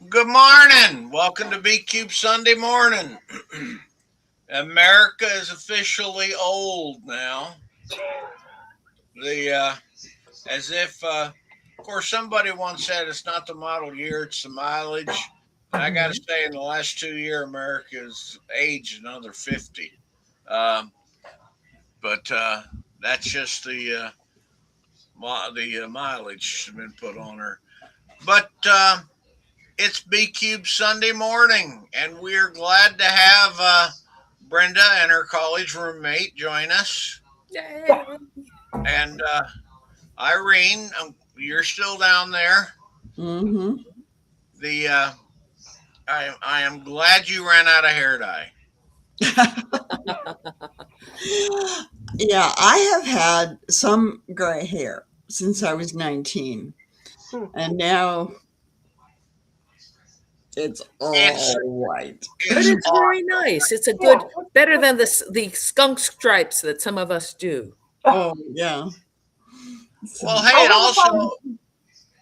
Good morning. Welcome to B Cube Sunday morning. America is officially old now. The as if, of course, somebody once said it's not the model year, it's the mileage. And I got to Mhm. say, in the last 2 years, America's aged another 50. Um, but that's just the mileage has been put on her. But it's B Cube Sunday morning, and we're glad to have Brenda and her college roommate join us. Yay. And Irene, you're still down there. Mm-hmm. The I am glad you ran out of hair dye. Yeah, I have had some gray hair since I was 19, Hmm. and now it's It's all white. But it's it's very nice. It's a Yeah. good, better than the skunk stripes that some of us do. Oh, yeah. well. So, Hey, I it have a also problem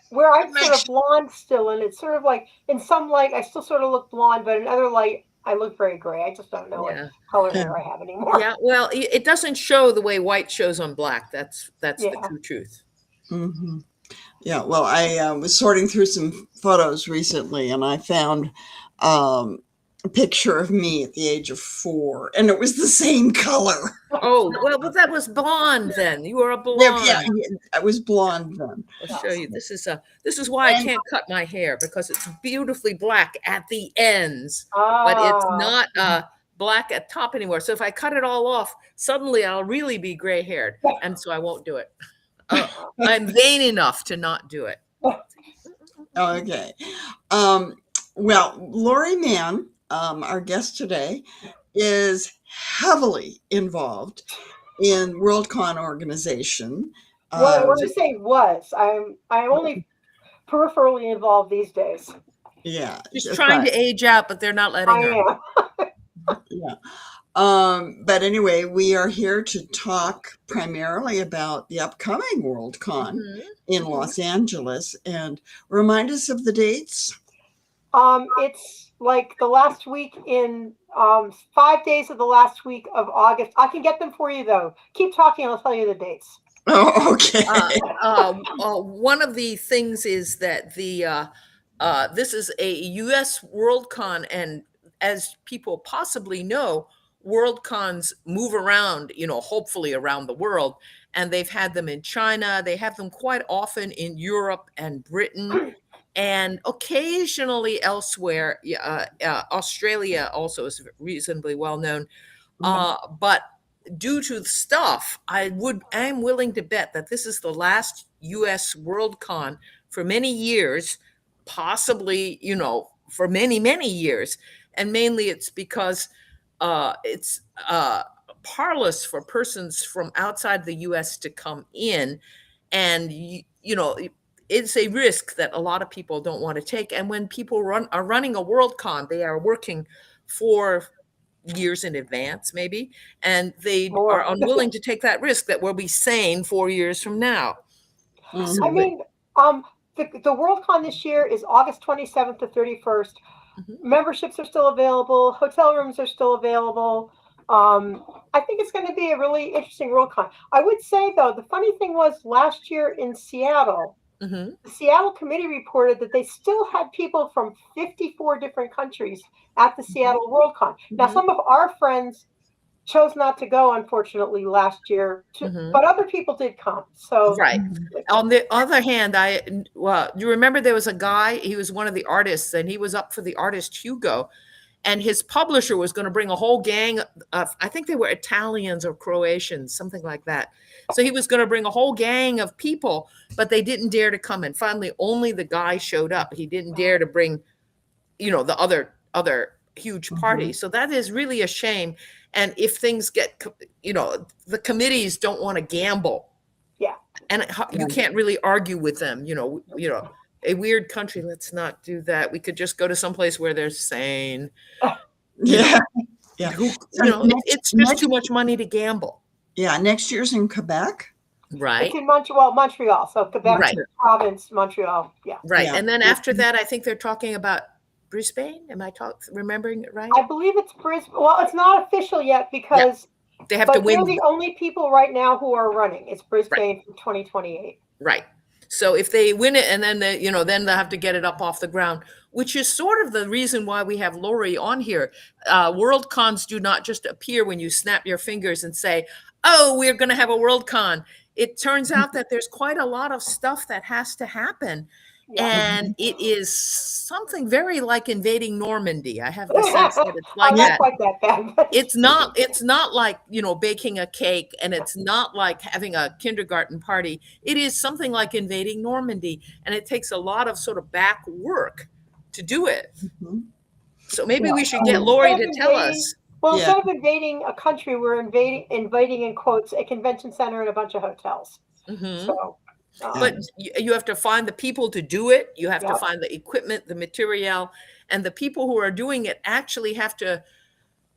where it I'm sort makes of blonde still, and it's sort of like in some light I still sort of look blonde, but in other light I look very gray. I just don't know what Yeah. color yeah. hair I have anymore. Yeah. Well, it doesn't show the way white shows on black. That's the Yeah. true truth. Hmm. Yeah, well, I was sorting through some photos recently, and I found a picture of me at the age of 4, and it was the same color. Oh, well, but that was blonde then. You were a Yeah, yeah, blonde. I was blonde then. I'll show Yes. you. This is why I And can't cut my hair because it's beautifully black at the ends, but it's Ah. not black at top anymore. So if I cut it all off, suddenly I'll really be gray haired, and so I won't do it. I'm vain enough to not do it. okay. Um, well, Laurie Mann, our guest today, is heavily involved in WorldCon organization. What Um, when I say was, I'm only peripherally involved these days. yeah, She's that's trying right. to age out, but they're not letting her. I am. Yeah. But anyway, we are here to talk primarily about the upcoming WorldCon Mhm. in Los Angeles, and remind us of the dates. It's like the last week in 5 days of the last week of August. I can get them for you though. Keep talking, I'll tell you the dates. Oh, okay. One of the things is that this is a U.S. WorldCon, and as people possibly know, WorldCons move around, hopefully around the world, and they've had them in China. They have them quite often in Europe and Britain, and occasionally elsewhere. Australia also is reasonably well known, but due to the stuff, I'm willing to bet that this is the last US WorldCon for many years, possibly, for many, many years. And mainly it's because it's parlous for persons from outside the US to come in. And, it's a risk that a lot of people don't want to take. And when people are running a WorldCon, they are working for years in advance, maybe, and they are More. unwilling to take that risk that we'll be sane 4 years from now. Mhm. I So, mean, the WorldCon this year is August 27th to 31st. mhm. Memberships are still available. Hotel rooms are still available. I think it's going to be a really interesting WorldCon. I would say though, the funny thing was last year in Seattle, Mhm. the Seattle committee reported that they still had people from 54 different countries at the Seattle WorldCon. Now, Mhm. some of our friends chose not to go, unfortunately, last year, Mhm. but other people did come. So, Right. On the other hand, you remember there was a guy, he was one of the artists, and he was up for the artist Hugo, and his publisher was going to bring a whole gang of, I think they were Italians or Croatians, something like that. So he was going to bring a whole gang of people, but they didn't dare to come. And finally, only the guy showed up. He didn't dare to bring, the other huge party. Mhm. So that is really a shame. And if things get, the committees don't want to gamble, yeah. and you can't really argue with them. A weird country. Let's not do that. We could just go to someplace where they're sane. You know, Yeah, yeah. who, So next, it's just next, too much money to gamble, yeah, next year's in Quebec. It's right? in Montreal. So Quebec Right, Okay. province, Montreal. Yeah. right. Yeah. And then after that, I think they're talking about Brisbane? Am I remembering it right? I believe it's Brisbane. Well, it's not official yet because, They have to but they're win. the only people right now who are running. It's Right. Brisbane for 2028. Right. So if they win it and then then they'll have to get it up off the ground, which is sort of the reason why we have Laurie on here. World cons do not just appear when you snap your fingers and say, "Oh, we're going to have a World Con." It turns out that there's quite a lot of stuff that has to happen. Yeah. And it is something very like invading Normandy. I have the sense that it's like Not that. quite that bad. But It's not like, baking a cake, and it's not like having a kindergarten party. It is something like invading Normandy, and it takes a lot of sort of back work to do it. Mhm. So maybe Yeah. we should get Laurie to tell us. Well, Yeah. instead of invading a country, we're invading in quotes a convention center and a bunch of hotels. Mhm. So, But you have to find the people to do it. You have to Yep. find the equipment, the material, and the people who are doing it actually have to,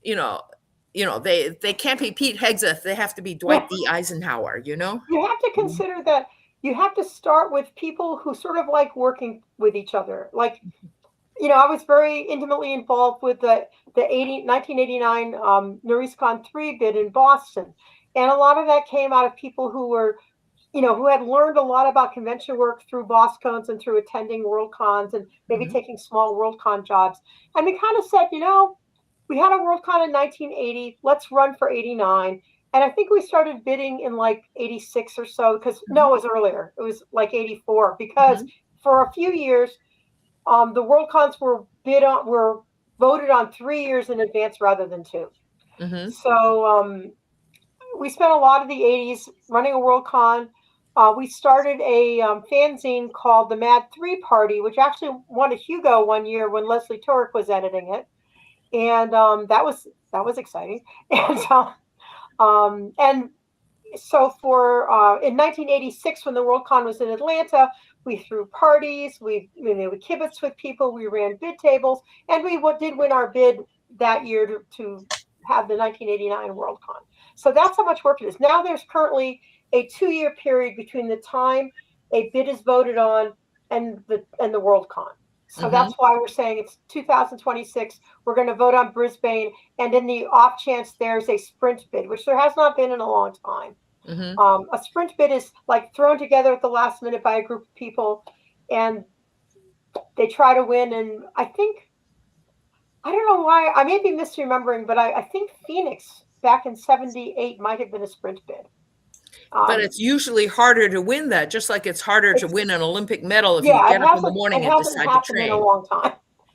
they can't be Pete Hegseth. They have to be Dwight D. Eisenhower, you have to consider that you have to start with people who sort of like working with each other. Like, I was very intimately involved with the 1989 NORISCON 3 bid in Boston. And a lot of that came out of people who were, who had learned a lot about convention work through BosCons and through attending WorldCons and maybe Mhm. taking small WorldCon jobs. And we kind of said, we had a WorldCon in 1980, let's run for 89. And I think we started bidding in like 86 or so, because no, it was earlier. It was like 84, because for a few years, the WorldCons were voted on 3 years in advance rather than 2. Mhm. So we spent a lot of the 80s running a WorldCon. We started a fanzine called the Mad 3 Party, which actually won a Hugo one year when Leslie Turek was editing it, and that was exciting. And so for in 1986, when the WorldCon was in Atlanta, we threw parties, we kibitzed with people, we ran bid tables, and we did win our bid that year to have the 1989 WorldCon. So that's how much work it is. Now there's currently a 2-year period between the time a bid is voted on and the WorldCon. So that's why we're saying it's 2026. We're going to vote on Brisbane, and in the off chance there's a sprint bid, which there has not been in a long time. A sprint bid is like thrown together at the last minute by a group of people, and they try to win. And I don't know why, I may be misremembering, but I think Phoenix back in 78 might have been a sprint bid. But it's usually harder to win that, just like it's harder to win an Olympic medal if you get up in the morning and decide to happened train. in a long time.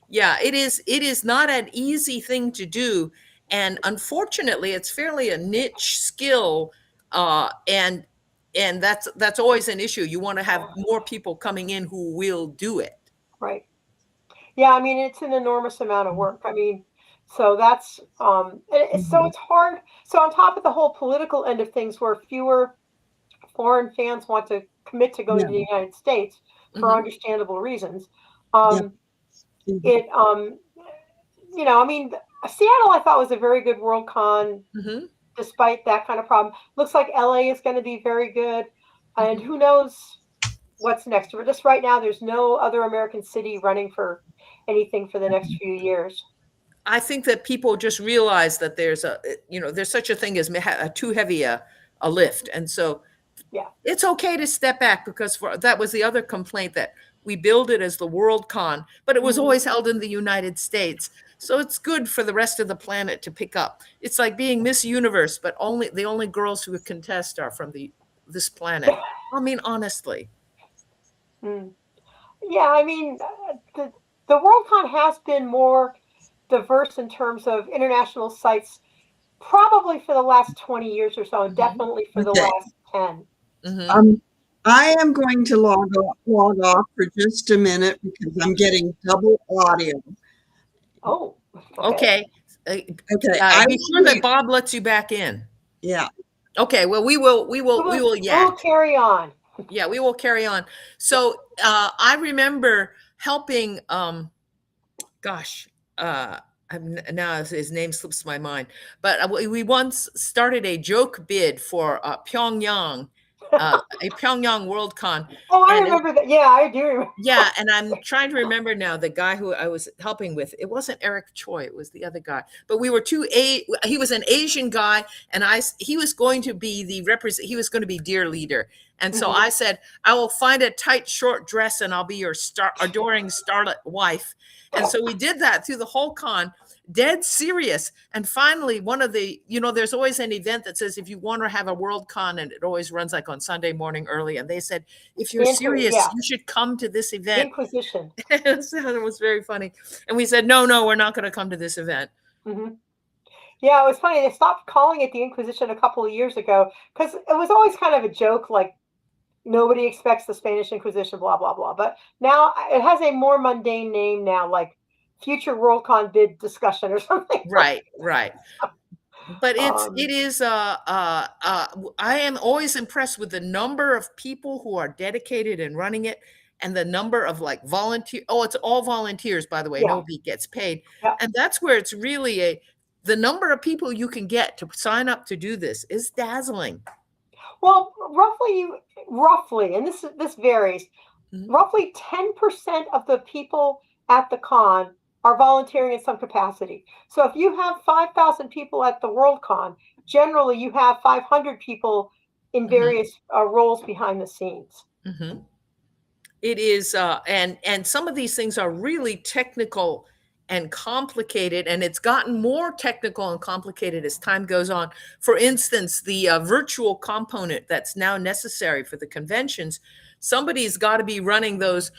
Yeah, it is not an easy thing to do. And unfortunately, it's fairly a niche skill. And that's always an issue. You want to have more people coming in who will do it. Right. Yeah, I mean, it's an enormous amount of work. I mean, so that's so it's hard. So on top of the whole political end of things, where fewer foreign fans want to commit to going to the United States for understandable reasons, I mean, Seattle I thought was a very good WorldCon, despite that kind of problem. Looks like LA is going to be very good, and who knows what's next. But just right now, there's no other American city running for anything for the next few years. I think that people just realize that there's such a thing as too heavy a lift. And so it's okay to step back, because that was the other complaint, that we build it as the WorldCon, but it was always held in the United States. So it's good for the rest of the planet to pick up. It's like being Miss Universe, but the only girls who contest are from this planet. I mean, honestly. Yeah, I mean, the WorldCon has been more diverse in terms of international sites, probably for the last 20 years or so, and definitely for the last 10. I am going to log off for just a minute because I'm getting double audio. Oh, okay. Okay. Be sure that Bob lets you back in. Yeah. Okay. Well, we will. Yeah. We'll carry on. Yeah, we will carry on. So I remember helping. Now his name slips my mind, but we once started a joke bid for Pyongyang, a Pyongyang Worldcon. Oh, I And remember that. Yeah, I do remember. yeah, and I'm trying to remember now the guy who I was helping with. It wasn't Eric Choi, it was the other guy. But we were he was an Asian guy, and he was going to be he was going to be dear leader. And so Mhm. I said, I will find a tight short dress and I'll be your adoring starlet wife. And so we did that through the whole con, dead serious. And finally, one of the, there's always an event that says if you want to have a world con, and it always runs like on Sunday morning early. And they said, if you're serious, Yeah. you should come to this The event. Inquisition. So it was very funny. And we said, no, we're not going to come to this event. Mhm. Yeah, it was funny. They stopped calling it the Inquisition a couple of years ago because it was always kind of a joke, like nobody expects the Spanish Inquisition, blah, blah, blah. But now it has a more mundane name now, like Future Worldcon Bid Discussion or something. Right. But Um, it is I am always impressed with the number of people who are dedicated in running it, and the number of like volunteer. Oh, it's all volunteers, by the way. Yeah. Nobody gets paid. Yeah. And that's where it's really the number of people you can get to sign up to do this is dazzling. Well, roughly, and this varies. Mhm. Roughly 10% of the people at the con are volunteering in some capacity. So if you have 5,000 people at the Worldcon, generally you have 500 people in various roles behind the scenes. Mm-hmm. It is, and some of these things are really technical and complicated, and it's gotten more technical and complicated as time goes on. For instance, the virtual component that's now necessary for the conventions, somebody's got to be running those,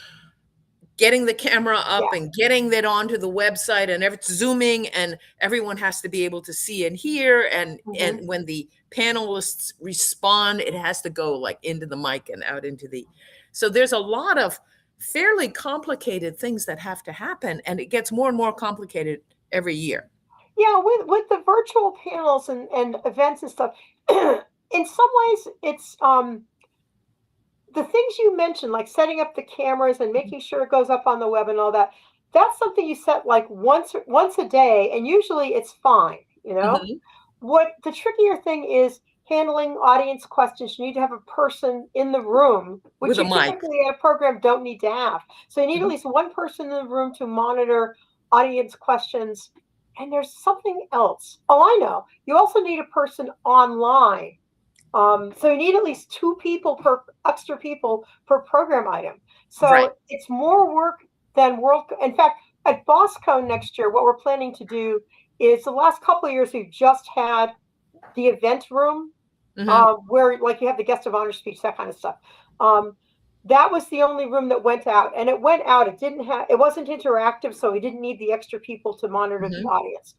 getting the camera up and getting that onto the website, and it's zooming, and everyone has to be able to see and hear. And when the panelists respond, it has to go like into the mic and out into the. So there's a lot of fairly complicated things that have to happen, and it gets more and more complicated every year. Yeah, with the virtual panels and events and stuff, in some ways it's the things you mentioned, like setting up the cameras and making sure it goes up on the web and all that. That's something you set like once a day, and usually it's fine, What the trickier thing is handling audience questions. You need to have a person in the room, which With a you mic. typically in a program don't need to have. So you need at least one person in the room to monitor audience questions. And there's something else. Oh, I know. You also need a person online. So you need at least extra people per program item. So it's more work than In fact, at BossCon next year, what we're planning to do is the last couple of years we've just had the event room where like you have the guest of honor speech, that kind of stuff. That was the only room that went out, and it went out. It wasn't interactive, so we didn't need the extra people to monitor the audience.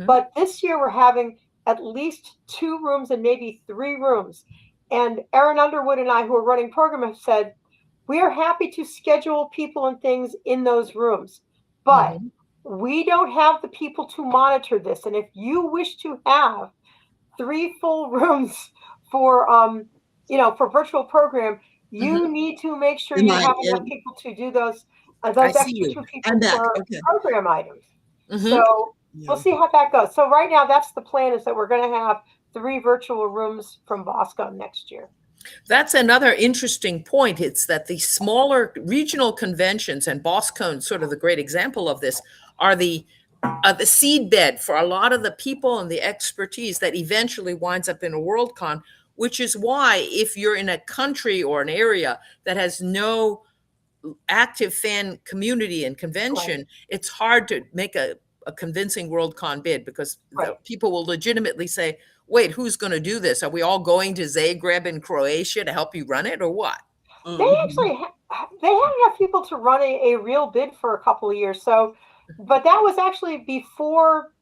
But this year we're having at least 2 rooms and maybe 3 rooms. And Erin Underwood and I, who are running program, have said, we are happy to schedule people and things in those rooms, but we don't have the people to monitor this. And if you wish to have 3 full rooms for, for virtual program, you need to make sure you have enough people to do those extra 2 people for program items. So we'll see how that goes. So right now, that's the plan, is that we're going to have 3 virtual rooms from BossCon next year. That's another interesting point. It's that the smaller regional conventions, and BossCon, sort of the great example of this, are the seed bed for a lot of the people and the expertise that eventually winds up in a Worldcon, which is why if you're in a country or an area that has no active fan community and convention, it's hard to make a convincing Worldcon bid, because people will legitimately say, wait, who's going to do this? Are we all going to Zagreb in Croatia to help you run it, or what? They actually they had enough people to run a real bid for a couple of years. So, but that was actually before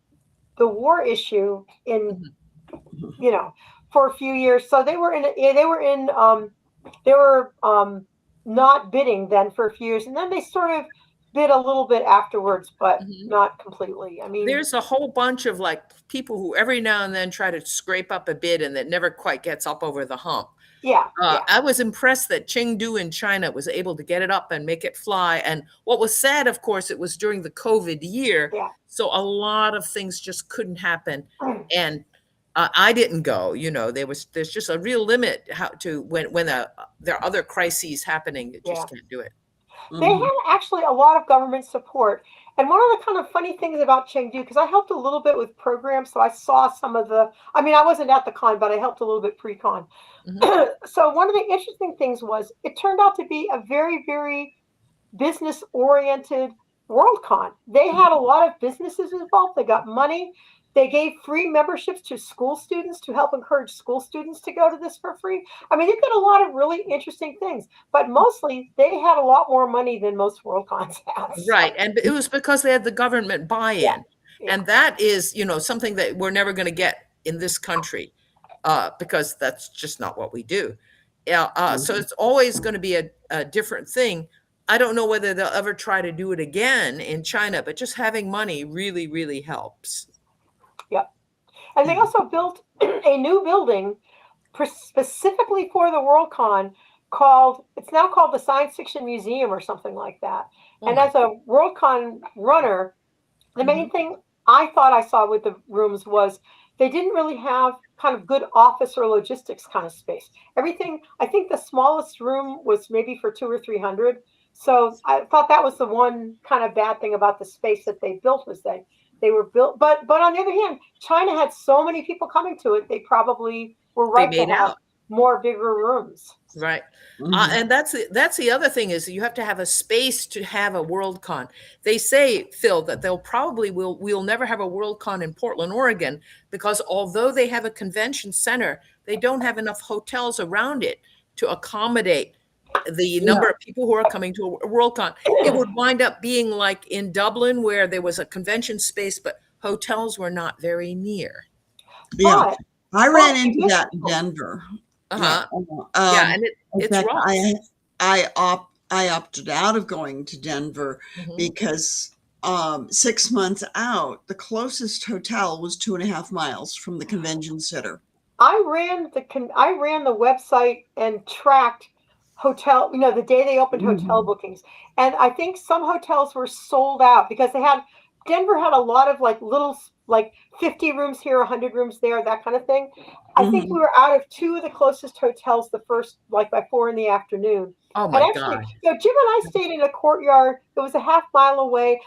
the war issue for a few years. So they were not bidding then for a few years, and then they sort of bid a little bit afterwards, but not completely. I mean, there's a whole bunch of like people who every now and then try to scrape up a bid and that never quite gets up over the hump. I was impressed that Chengdu in China was able to get it up and make it fly. And what was sad, of course, it was during the COVID year. So a lot of things just couldn't happen. And I didn't go. There's just a real limit how to when there are other crises happening. You Yeah. just can't do it. They had actually a lot of government support. And one of the kind of funny things about Chengdu, because I helped a little bit with programs, so I saw some of I wasn't at the con, but I helped a little bit pre-con. Mhm. So one of the interesting things was it turned out to be a very, very business-oriented Worldcon. They had a lot of businesses involved. They got money. They gave free memberships to school students to help encourage school students to go to this for free. I mean, they did a lot of really interesting things, but mostly they had a lot more money than most Worldcons have. Right. And it was because they had the government buy-in. Yeah. Yeah. And that is, something that we're never going to get in this country because that's just not what we do. So it's always going to be a different thing. I don't know whether they'll ever try to do it again in China, but just having money really, really helps. Yep. And they also built a new building specifically for the Worldcon it's now called the Science Fiction Museum or something like that. And as a Worldcon runner, the main thing I thought I saw with the rooms was they didn't really have kind of good office or logistics kind of space. Everything, I think the smallest room was maybe for 200 or 300. So I thought that was the one kind of bad thing about the space that they built was that they were built. But on the other hand, China had so many people coming to it, they probably were right to have more bigger rooms. Right. And that's the other thing is you have to have a space to have a Worldcon. They say, Phil, that we'll never have a Worldcon in Portland, Oregon, because although they have a convention center, they don't have enough hotels around it to accommodate the number of people who are coming to a Worldcon. It would wind up being like in Dublin where there was a convention space, but hotels were not very near. Yeah. I ran into that in Denver. And it's fact, rough. I opted out of going to Denver because 6 months out, the closest hotel was 2.5 miles from the convention center. I ran the website and tracked hotel, the day they opened hotel bookings. And I think some hotels were sold out because Denver had a lot of little 50 rooms here, 100 rooms there, that kind of thing. I think we were out of 2 of the closest hotels the first, by 4 in the afternoon. Oh my God. Jim and I stayed in a courtyard. It was a half mile away,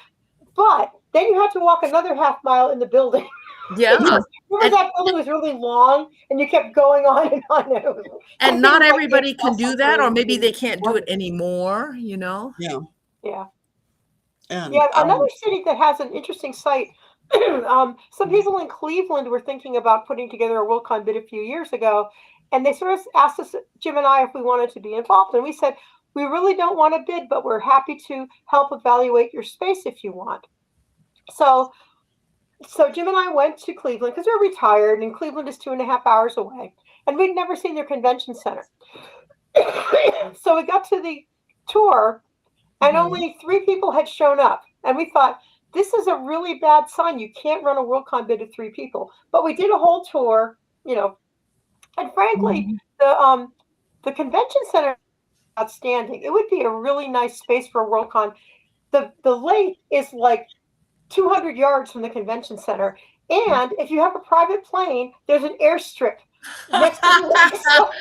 but then you had to walk another half mile in the building. Yeah. Remember that building was really long and you kept going on and on. And not everybody can do that, or maybe they can't do it anymore, Yeah. Yeah. And, another city that has an interesting site. Some people in Cleveland were thinking about putting together a Worldcon bid a few years ago, and they sort of asked us, Jim and I, if we wanted to be involved. And we said, we really don't want to bid, but we're happy to help evaluate your space if you want. So Jim and I went to Cleveland because we're retired, and Cleveland is 2.5 hours away, and we'd never seen their convention center. So we got to the tour, and only 3 people had shown up, and we thought, this is a really bad sign. You can't run a Worldcon bid of 3 people. But we did a whole tour, and frankly, the convention center is outstanding. It would be a really nice space for a Worldcon. The lake is 200 yards from the convention center. And if you have a private plane, there's an airstrip next to the lake.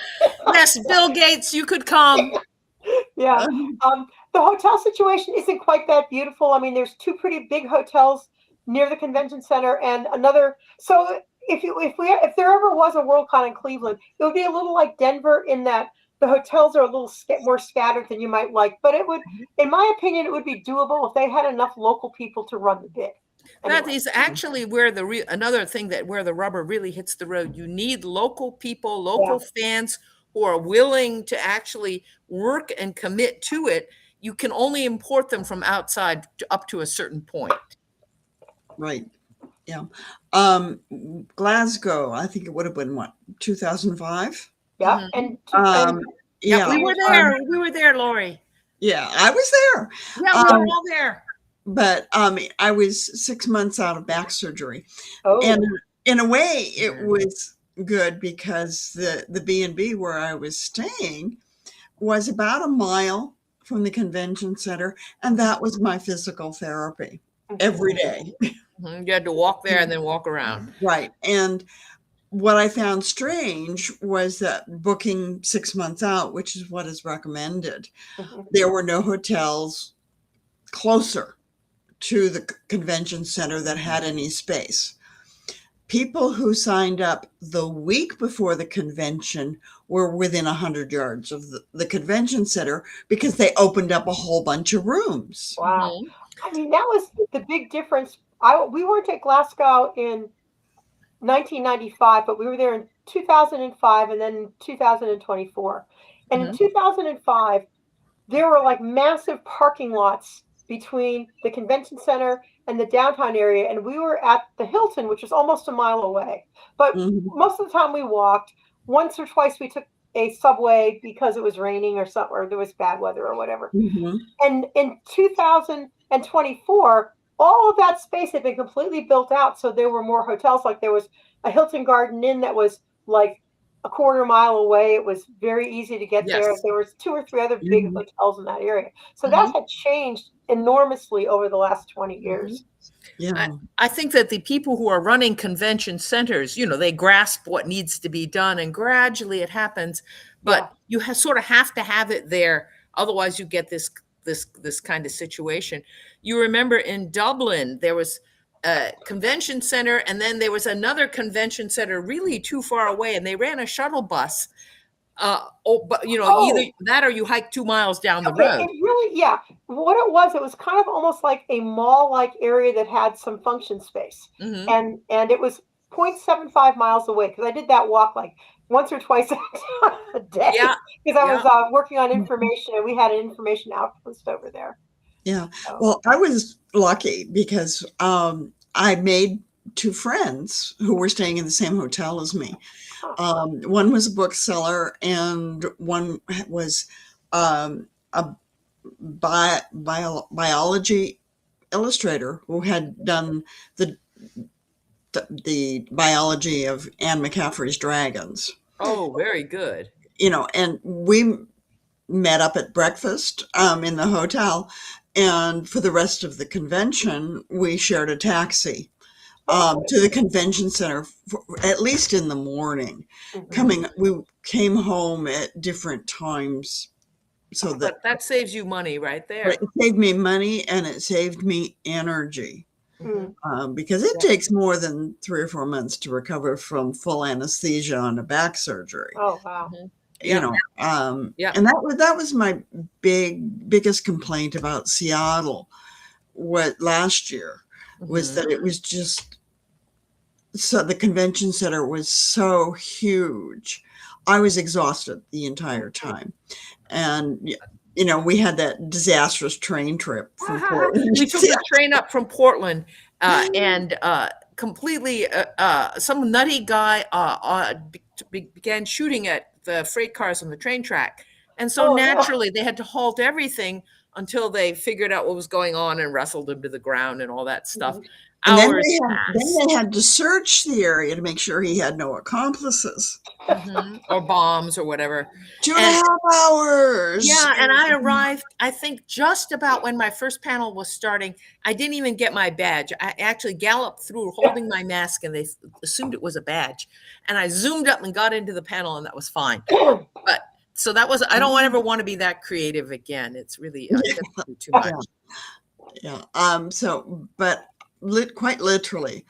Yes, Bill Gates, you could come. Yeah. The hotel situation isn't quite that beautiful. I mean, there's 2 pretty big hotels near the convention center and another. So if there ever was a Worldcon in Cleveland, it would be a little like Denver in that the hotels are a little more scattered than you might like. But it would, in my opinion, it would be doable if they had enough local people to run the bid. Anyway. That is actually where another thing where the rubber really hits the road. You need local people, local fans who are willing to actually work and commit to it. You can only import them from outside up to a certain point. Right. Yeah. Glasgow, I think it would have been 2005? Yeah. Yeah, we were there. We were there, Laurie. Yeah, I was there. Yeah, we were all there. But I was 6 months out of back surgery. Oh. And in a way, it was good because the B&B where I was staying was about a mile from the convention center, and that was my physical therapy every day. You had to walk there and then walk around. Right. And what I found strange was that booking 6 months out, which is what is recommended, Mhm. there were no hotels closer to the convention center that had any space. People who signed up the week before the convention were within 100 yards of the convention center because they opened up a whole bunch of rooms. Wow. Mhm. I mean, that was the big difference. We weren't at Glasgow in 1995, but we were there in 2005 and then 2024. And in Mhm. 2005, there were like massive parking lots between the convention center and the downtown area. And we were at the Hilton, which is almost a mile away. But Mhm. most of the time we walked. Once or twice we took a subway because it was raining or something, or there was bad weather or whatever. Mhm. And in 2024, all of that space had been completely built out. So there were more hotels. Like there was a Hilton Garden Inn that was like a quarter mile away. It was very easy to get there. Yes. There was 2 or 3 other big Mhm. hotels in that area. So that Mhm. had changed enormously over the last 20 Mhm. years. Yeah. I think that the people who are running convention centers, they grasp what needs to be done and gradually it happens. Yeah. But you sort of have to have it there. Otherwise, you get this kind of situation. You remember in Dublin, there was a convention center, and then there was another convention center really too far away, and they ran a shuttle bus. But either Oh, that or you hike 2 miles down the okay. road. It really, yeah. What it was kind of almost like a mall-like area that had some function space. Hmm. And it was 0.75 miles away because I did that walk like once or twice a Yeah, day because I was yeah. working on information and we had an information outpost over there. Yeah. So, Well, I was lucky because I made two friends who were staying in the same hotel as me. huh. One was a bookseller, and one was a biology illustrator who had done the the biology of Anne McCaffrey's dragons. Hmm. Oh, very good. And we met up at breakfast in the hotel, and for the rest of the convention, we shared a taxi Okay. to the convention center, at least in the morning. Mhm. We came home at different times so that But that saves you money right it there. saved me money and it saved me energy. Hmm. Because it Yeah. takes more than 3 or 4 months to recover from full anesthesia on a back surgery. Oh, wow. Mhm. You Yeah, know, yeah. and that was my biggest complaint about Seattle. What last year was Mhm. that it was just so the convention center was so huge. I was exhausted the entire time, and we had that disastrous train trip from Portland. We took a train up from Portland, and completely some nutty guy began shooting at the freight cars on the train track. And so Oh, no. naturally, they had to halt everything until they figured out what was going on and wrestled him to the ground and all that stuff. Mhm. And then Hours then passed. they had to search the area to make sure he had no accomplices. Mhm. Or bombs or whatever. Two and a And half hours. yeah, and I arrived, I think, just about when my first panel was starting. I didn't even get my badge. I actually galloped through holding my mask, and they assumed it was a badge. And I zoomed up and got into the panel, and that was fine. But so that was, I don't ever want to be that creative again. It's really gets to be too Yeah, much. yeah. But quite literally,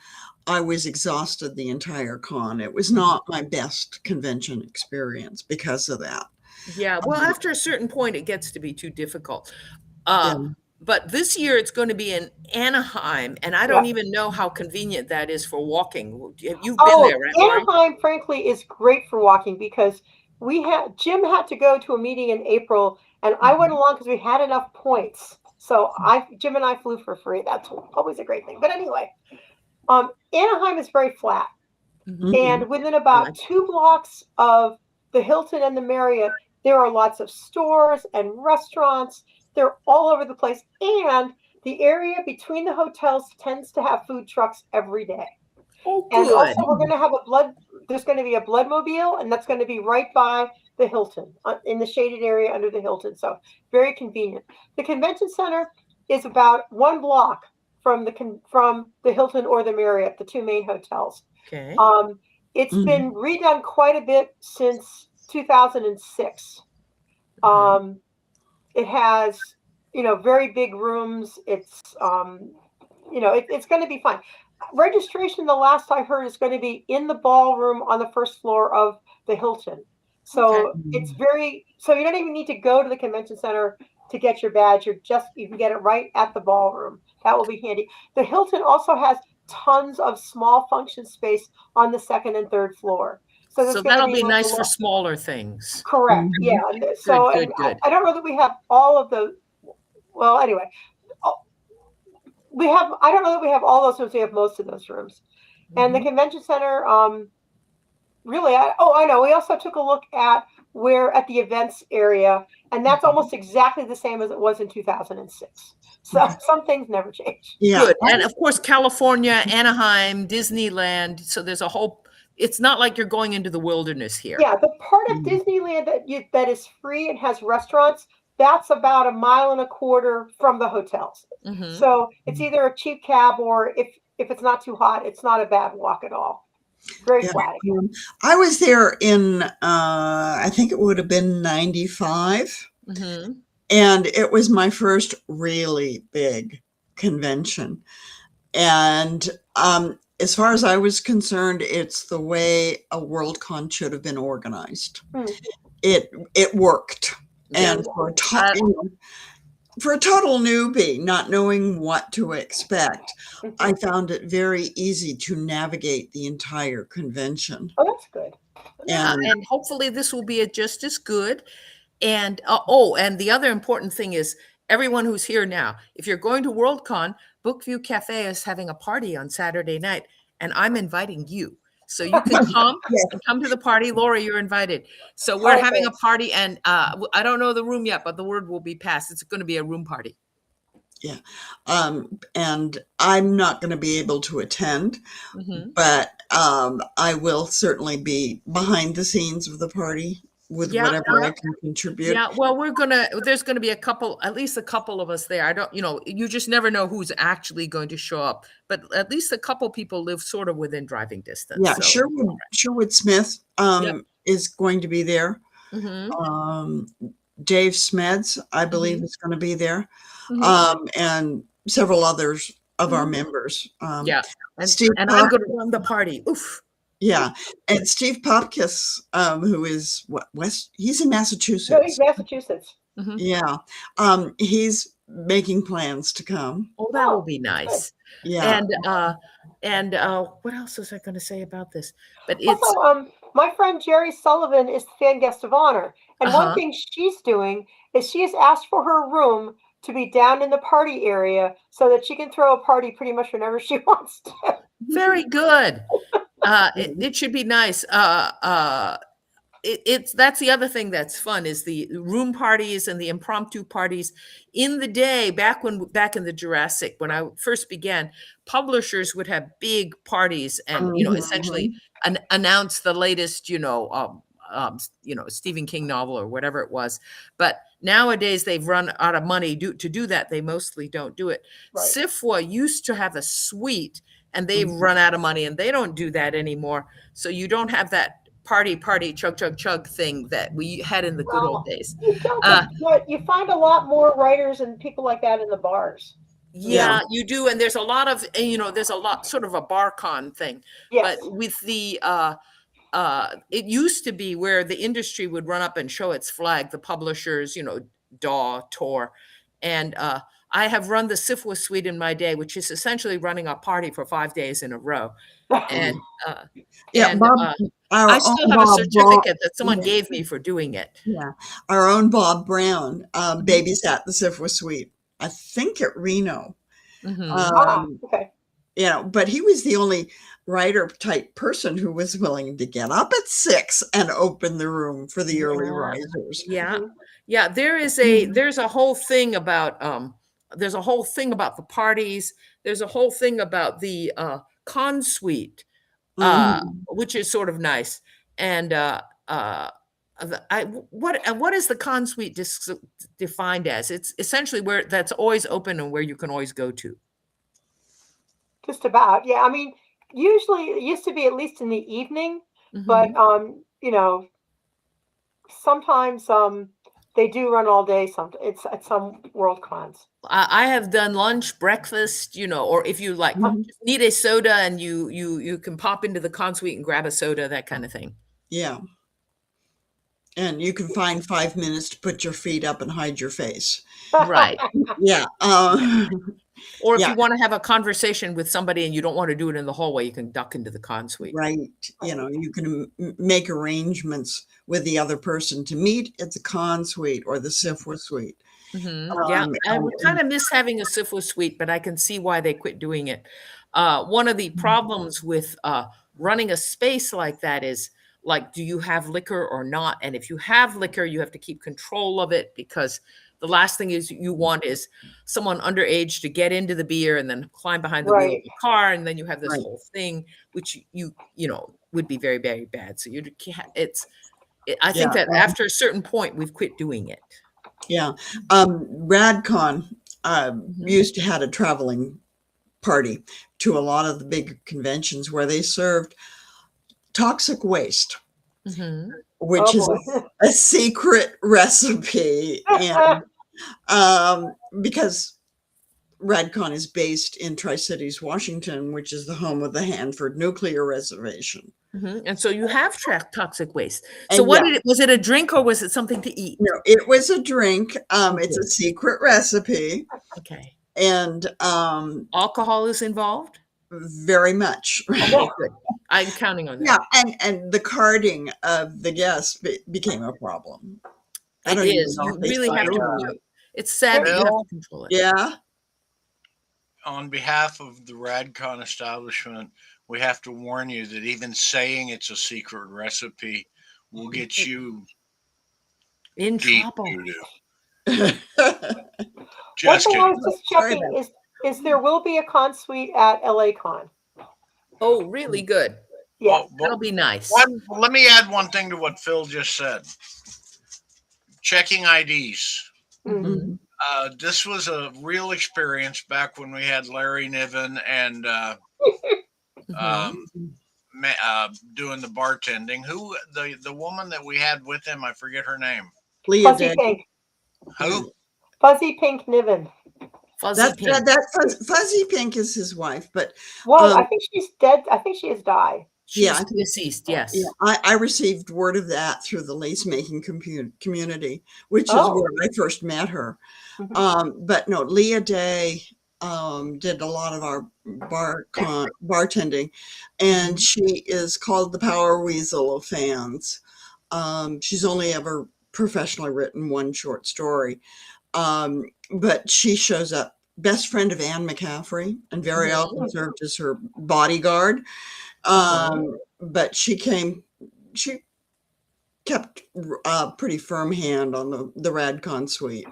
I was exhausted the entire con. It was not my best convention experience because of that. Yeah, well, Um, after a certain point, it gets to be too difficult. yeah. But this year it's going to be in Anaheim, and I Yeah. don't even know how convenient that is for walking. You've been Oh, there, right, Laurie? Anaheim, frankly, is great for walking because Jim had to go to a meeting in April, and I went Mhm. along because we had enough points. So Jim and I flew for free. That's always a great thing. But anyway, Anaheim is very flat, Mhm. Mhm. and within I about like 2 blocks of the Hilton and the Marriott, there are lots of stores and restaurants. They're all over the place, and the area between the hotels tends to have food trucks every day. Oh, And also, good. there's going to be a bloodmobile, and that's going to be right by the Hilton, in the shaded area under the Hilton. So very convenient. The convention center is about 1 block from the Hilton or the Marriott, the two main hotels. Okay. Um, It's Mhm. been redone quite a bit since 2006. It has, very big rooms. It's, it's going to be fun. Registration, the last I heard, is going to be in the ballroom on the first floor of the Hilton. So it's so you don't even need to go to the convention center to get your badge. You can get it right at the ballroom. That will be handy. The Hilton also has tons of small function space on the second and third floor. So there's So going to that'll be be like nice for smaller things. correct. Mhm. Yeah. And so, Good, and good. I don't know that we have all of the, well, anyway, I don't know that we have all those rooms. We have most of those rooms. And the convention center, really, I know. We also took a look at the events area, and that's almost exactly the same as it was in 2006. So some things never change. Yeah. Good. And of course, California, Anaheim, Disneyland. So there's a whole, it's not like you're going into the wilderness here. Yeah, the part of Mhm. Disneyland that is free and has restaurants, that's about 1.25 miles from the hotels. Mhm. So it's either a cheap cab, or if it's not too hot, it's not a bad walk at all. Very Yeah. flat again. I was there in, I think it would have been 95. Mhm. And it was my first really big convention. And as far as I was concerned, it's the way a Worldcon should have been organized. Hmm. It worked. Yeah. And for a total newbie, not knowing what to expect, I found it very easy to navigate the entire convention. Oh, that's good. Yeah, And and hopefully this will be just as good. And and the other important thing is everyone who's here now, if you're going to Worldcon, Bookview Cafe is having a party on Saturday night, and I'm inviting you. So you can come and come to the party. Laurie, you're invited. So we're having a party, and I don't know the room yet, but the word will be passed. It's going to be a room party. Yeah. And I'm not going to be able to attend, Mhm. but I will certainly be behind the scenes of the party with whatever I can contribute. Yeah, well, there's gonna be at least a couple of us there. I don't, you just never know who's actually going to show up, but at least a couple people live sort of within driving distance. Yeah, So. Sherwood Smith is going to be there. Mhm. Dave Smeds, I believe, Mhm. is going to be there. Mhm. And several others of our Mhm. members. Yeah, Steve and I'm gonna run the party. Oof. Yeah, and Steve Popkiss, who is he's in No, Massachusetts. he's Massachusetts. Mhm. Yeah, he's making plans to come. Oh, that will be nice. Yeah. And what else was I gonna say about this? But it's Also, my friend Jerry Sullivan is the fan guest of honor, and one Uh-huh. thing she's doing is she has asked for her room to be down in the party area so that she can throw a party pretty much whenever she wants to. very good. It should be nice. That's the other thing that's fun is the room parties and the impromptu parties in the day back in the Jurassic when I first began. Publishers would have big parties and essentially announce the latest Stephen King novel or whatever it was. But nowadays they've run out of money to do that. They mostly don't do it. Right. SIFWA used to have a suite and they've run out of money and they don't do that anymore. So you don't have that party, chug thing that we had in the good old days. You don't, but you find a lot more writers and people like that in the bars. Yeah, you do. And there's a lot of, there's a lot sort of a bar con thing. Yes. But with the, it used to be where the industry would run up and show its flag, the publishers, DAW, Tor. And I have run the SIFWA suite in my day, which is essentially running a party for 5 days in a row. And I still have a certificate that someone gave me for doing it. Yeah, our own Bob Brown babysat the SIFWA suite, I think at Reno. Okay. But he was the only writer type person who was willing to get up at 6 and open the room for the early risers. Yeah. Yeah. There's a whole thing about the parties. There's a whole thing about the con suite, which is sort of nice. And what is the con suite defined as? It's essentially where that's always open and where you can always go to. Just about. Yeah. I mean, usually it used to be at least in the evening. But Mhm. sometimes they do run all day. It's at some world cons. I have done lunch, breakfast, or if you like Mhm. just need a soda and you can pop into the con suite and grab a soda, that kind of thing. Yeah. And you can find 5 minutes to put your feet up and hide your face. Right. Yeah. Or if Yeah. you want to have a conversation with somebody and you don't want to do it in the hallway, you can duck into the con suite. Right. You can make arrangements with the other person to meet at the con suite or the Sifwa suite. Yeah, Um, I would kind of miss having a syphilis suite, but I can see why they quit doing it. One of the problems with running a space like that is, like, do you have liquor or not? And if you have liquor, you have to keep control of it, because the last thing is you want is someone underage to get into the beer and then climb behind the wheel of Right. the car, and then you have this Right. whole thing, which would be very, very bad. So you can't. I think Yeah. that after a certain point, we've quit doing it. Yeah. Radcon Mhm. used to had a traveling party to a lot of the big conventions where they served toxic waste, Mhm. which Oh is boy. a secret recipe. And because Radcon is based in Tri-Cities, Washington, which is the home of the Hanford Nuclear Reservation. And so you have toxic waste. So And what yeah, did it was it a drink or was it something to eat? no, it was a drink. Oh, It's a good. secret recipe, Okay. and Alcohol is involved? very much. Okay, good. I'm counting on Yeah, that. and the carding of the guests became a problem. I It don't even is. know You if they really still have do to, that. it's sad that you have Bill, to control it. Yeah. on behalf of the Radcon establishment, we have to warn you that even saying it's a secret recipe will get you In deep trouble. doo doo. One Just thing I kidding. was just Sorry checking about is there will be a con suite at LA Con. Oh, really good. Yes. But That'll be nice. let me add one thing to what Phil just said. Checking IDs. Mm. Mhm. This was a real experience back when we had Larry Niven and Mhm. um, doing the bartending. Who the woman that we had with him? I forget her name. Leah Fuzzy Day. Pink. Who? Fuzzy Pink Niven. Fuzzy pink. Fuzzy Pink is his wife, but Was um, I think she's dead. I think she has died. yeah, She's deceased, yes. yeah, I received word of that through the lace making community, which is Oh. where I first met her. Mhm. But no, Leah Day did a lot of our bartending, and Mhm. she is called the Power Weasel of fans. She's only ever professionally written one short story, but she shows up. Best friend of Anne McCaffrey, and very often Mhm. served as her bodyguard. Uh-huh. But she kept a pretty firm hand on the Radcon suite.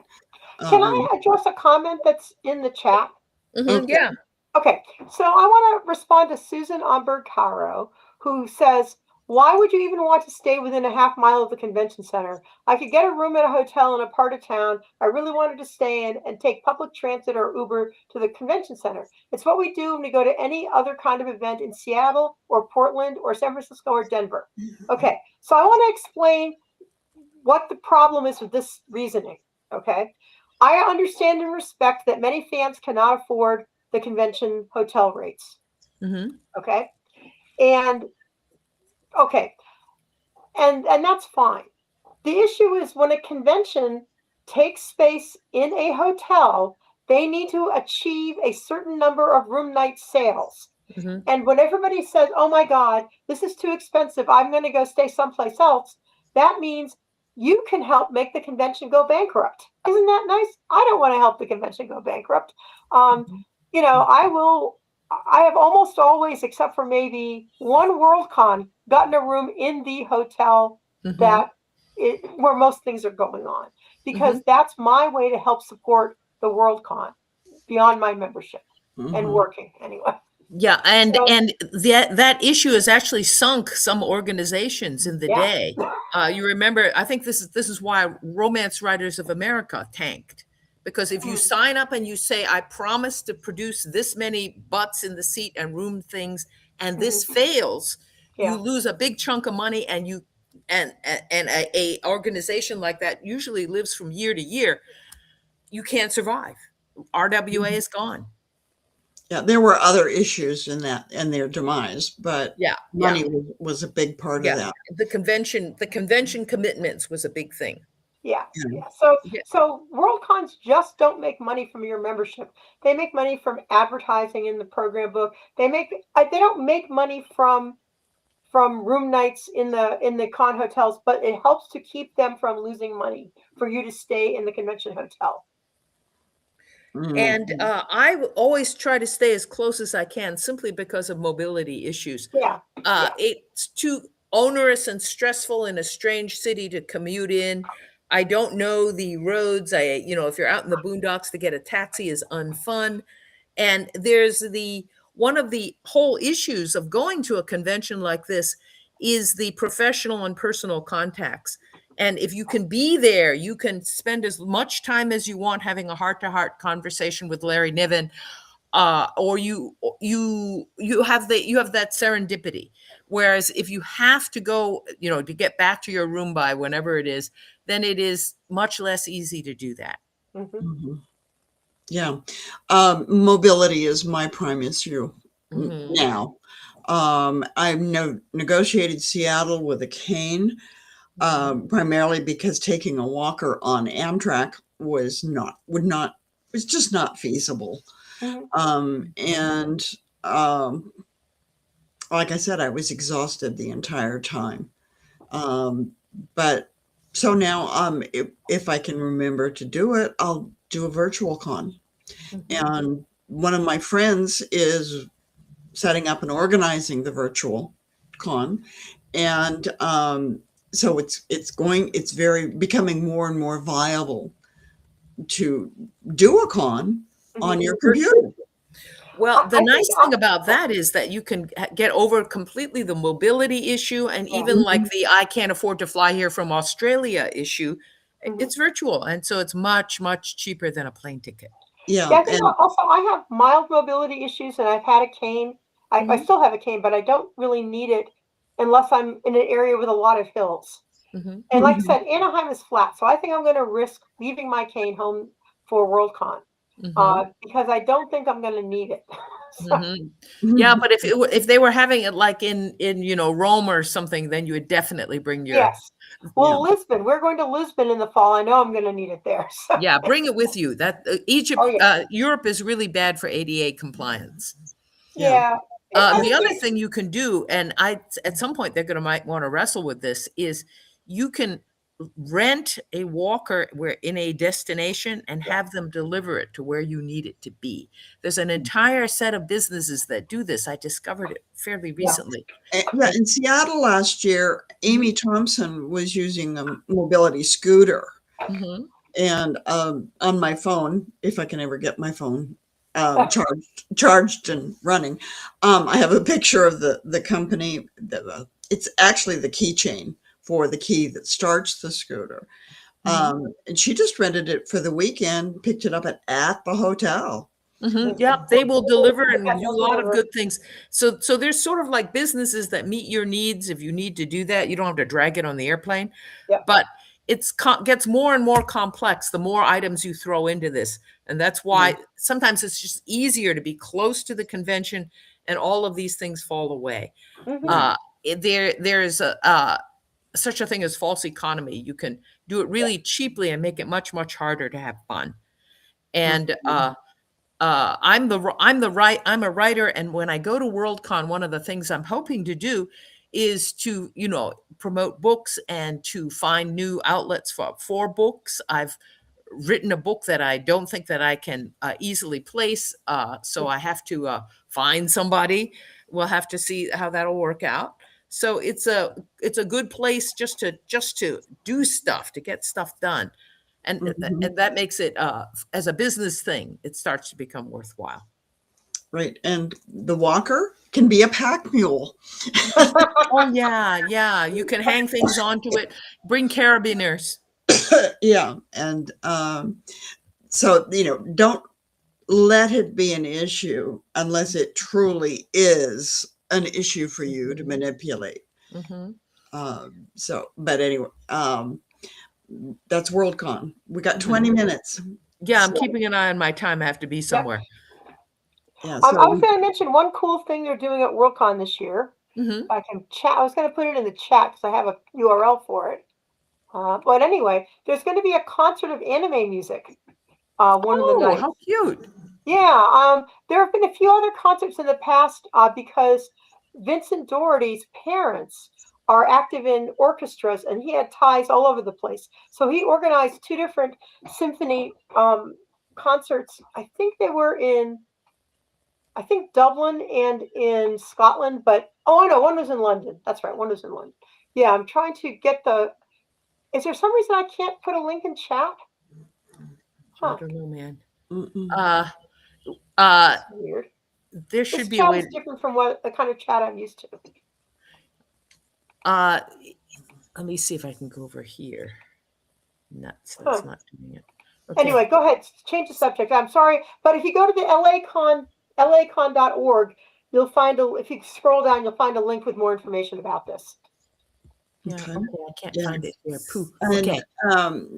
Can I Um, address a comment that's in the chat? okay. Yeah. Okay, so I want to respond to Susan Omberg Caro, who says, why would you even want to stay within a half mile of the convention center? I could get a room at a hotel in a part of town I really wanted to stay in and take public transit or Uber to the convention center. It's what we do when we go to any other kind of event in Seattle or Portland or San Francisco or Denver. Okay, so I want to explain what the problem is with this reasoning. Okay, I understand and respect that many fans cannot afford the convention hotel rates. Mhm. Okay, and okay, and that's fine. The issue is when a convention takes space in a hotel, they need to achieve a certain number of room night sales. Mhm. And when everybody says, oh my God, this is too expensive, I'm going to go stay someplace else, that means you can help make the convention go bankrupt. Isn't that nice? I don't want to help the convention go bankrupt. Mhm. I have almost always, except for maybe one Worldcon, gotten a room in the hotel Mhm. that where most things are going on, because Mhm. that's my way to help support the Worldcon beyond my membership and Mhm. working anyway. Yeah, and So and that issue has actually sunk some organizations in the yeah. day. You remember, I think this is why Romance Writers of America tanked, because if you Mm. sign up and you say, I promise to produce this many butts in the seat and room things, and this Mhm. fails, you Yeah. lose a big chunk of money, and a organization like that usually lives from year to year. You can't survive. RWA is gone. Yeah, there were other issues in that and their demise, but Yeah, yeah, money was a big part of yeah. that. The convention commitments was a big thing. Yeah. Yeah. Yeah. So Yeah. so WorldCons just don't make money from your membership. They make money from advertising in the program book. They don't make money from room nights in the con hotels, but it helps to keep them from losing money for you to stay in the convention hotel. And Mhm. I always try to stay as close as I can, simply because of mobility issues. Yeah. Yeah. It's too onerous and stressful in a strange city to commute in. I don't know the roads. If you're out in the boondocks, to get a taxi is unfun. And there's one of the whole issues of going to a convention like this is the professional and personal contacts. And if you can be there, you can spend as much time as you want having a heart-to-heart conversation with Larry Niven, or you have that serendipity. Whereas if you have to go, to get back to your room by whenever it is, then it is much less easy to do that. Hmm. Mhm. Yeah. Mobility is my prime issue Mhm. now. I've negotiated Seattle with a cane, primarily because taking a walker on Amtrak was just not feasible. Hmm. And um, like I said, I was exhausted the entire time. Um, but so now, if I can remember to do it, I'll do a virtual con. And one of my friends is setting up and organizing the virtual con, and so it's very becoming more and more viable to do a con on your computer. Well, the I think nice thing about that is that you can get over completely the mobility issue, and Yeah. even like the I can't afford to fly here from Australia issue. Mhm. It's virtual, and so it's much, much cheaper than a plane ticket. Yeah, Yeah, I think and also I have mild mobility issues and I've had a cane. I Mhm, still have a cane, but I don't really need it unless I'm in an area with a lot of hills. mhm, And like I said, Anaheim is flat, so I think I'm going to risk leaving my cane home for WorldCon mhm, because I don't think I'm going to need it. So, mhm. Yeah, but if they were having it like in Rome or something, then you would definitely bring your yes. yeah, Well, Lisbon, we're going to Lisbon in the fall. I know I'm going to need it there. So, yeah, bring it with you. That oh Egypt, yeah, Europe is really bad for ADA compliance. yeah, yeah. I The think other thing you can do, and at some point they're going to might want to wrestle with this, is you can rent a walker where in a destination and have them deliver it to where you need it to be. There's an entire set of businesses that do this. I discovered it fairly Yeah. recently. yeah. In Seattle last year, Amy Thompson was using a mobility scooter, Mhm. and on my phone, if I can ever get my phone charged and running, I have a picture of the company. It's actually the keychain for the key that starts the scooter. Mhm. And she just rented it for the weekend, picked it up at the hotel. Mhm. Yep, they will deliver Yeah, and do they'll a lot of deliver. good things. So there's sort of like businesses that meet your needs. If you need to do that, you don't have to drag it on the airplane. Yeah. But gets more and more complex the more items you throw into this, and that's Yeah. why sometimes it's just easier to be close to the convention, and all of these things fall away. Hmm. Right. There's such a thing as false economy. You can do it Yeah. really cheaply and make it much, much harder to have fun. And Mhm. I'm a writer, and when I go to Worldcon, one of the things I'm hoping to do is to promote books and to find new outlets for books. I've written a book that I don't think that I can easily place, so I have to find somebody. We'll have to see how that'll work out. So it's a good place just to do stuff, to get stuff done, and Mhm. and that makes it as a business thing, it starts to become worthwhile. Right. And the walker can be a pack mule. Oh yeah, yeah. You can hang things onto it. Bring carabiners. Yeah. And so, don't let it be an issue unless it truly is an issue for you to manipulate. Mm-hmm. But anyway, that's Worldcon. We got 20 minutes. Yeah, I'm So, keeping an eye on my time. I have to be somewhere. yeah. I So was going to mention one cool thing they're doing at Worldcon this year. Mm-hmm. I can chat. I was going to put it in the chat because I have a URL for it. But anyway, there's going to be a concert of anime music. One of the nights. How cute! Yeah. There have been a few other concerts in the past because Vincent Doherty's parents are active in orchestras, and he had ties all over the place. So he organized 2 different symphony concerts. I think they were in Dublin and in Scotland, but I know one was in London. That's right, one was in London. Yeah, I'm trying to get the. Is there some reason I can't put a link in chat? I don't know, man. mm-mm. That's weird. There should This be a chat way. is different from what the kind of chat I'm used to. Let me see if I can go over here. Nuts. That's not doing it. Okay. Anyway, go ahead. Change the subject. I'm sorry, but if you go to the lacon.org, you'll find if you scroll down, you'll find a link with more information about this. Yeah, Okay. I can't find it here. Pooh. And, Okay.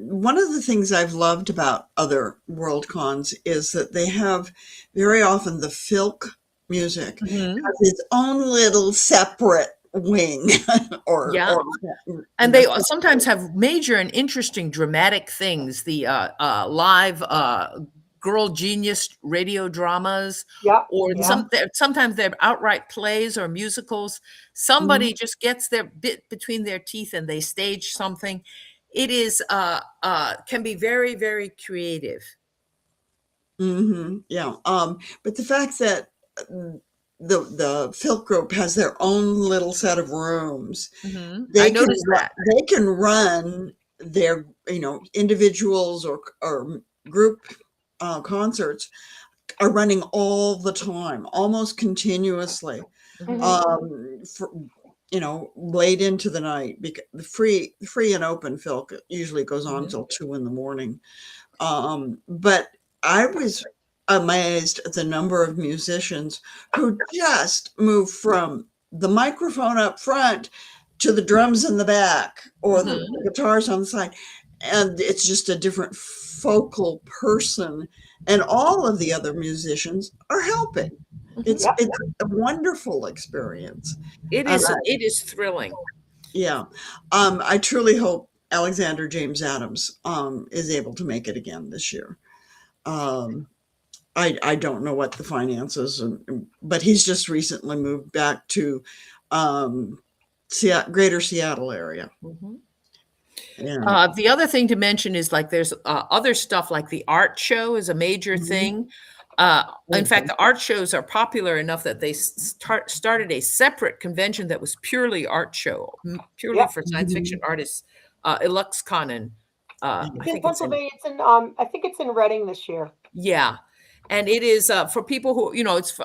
one of the things I've loved about other Worldcons is that they have very often the filk music Mhm. has its own little separate wing, Yeah. And they sometimes have major and interesting dramatic things. The live girl genius radio dramas, or sometimes they're outright plays or musicals. Somebody just gets their bit between their teeth and they stage something. It is can be very, very creative. Mm-hmm. Yeah. But the fact that the Filk group has their own little set of rooms, Mm-hmm. they I noticed that. They can run their individuals or group concerts are running all the time, almost continuously, for, late into the night, because the free and open Filk usually goes on till 2 a.m. But I was amazed at the number of musicians who just move from the microphone up front to the drums in the back or the guitars on the side. And it's just a different focal person. And all of the other musicians are helping. It's a wonderful experience. It is thrilling. Yeah. I truly hope Alexander James Adams is able to make it again this year. I don't know what the finances, but he's just recently moved back to Greater Seattle area. The other thing to mention is there's other stuff like the art show is a major thing. In fact, the art shows are popular enough that they started a separate convention that was purely art show, purely for science fiction artists, Eluxcon, and it's in Pennsylvania. I think it's in Reading this year. Yeah. And it is for people who, it's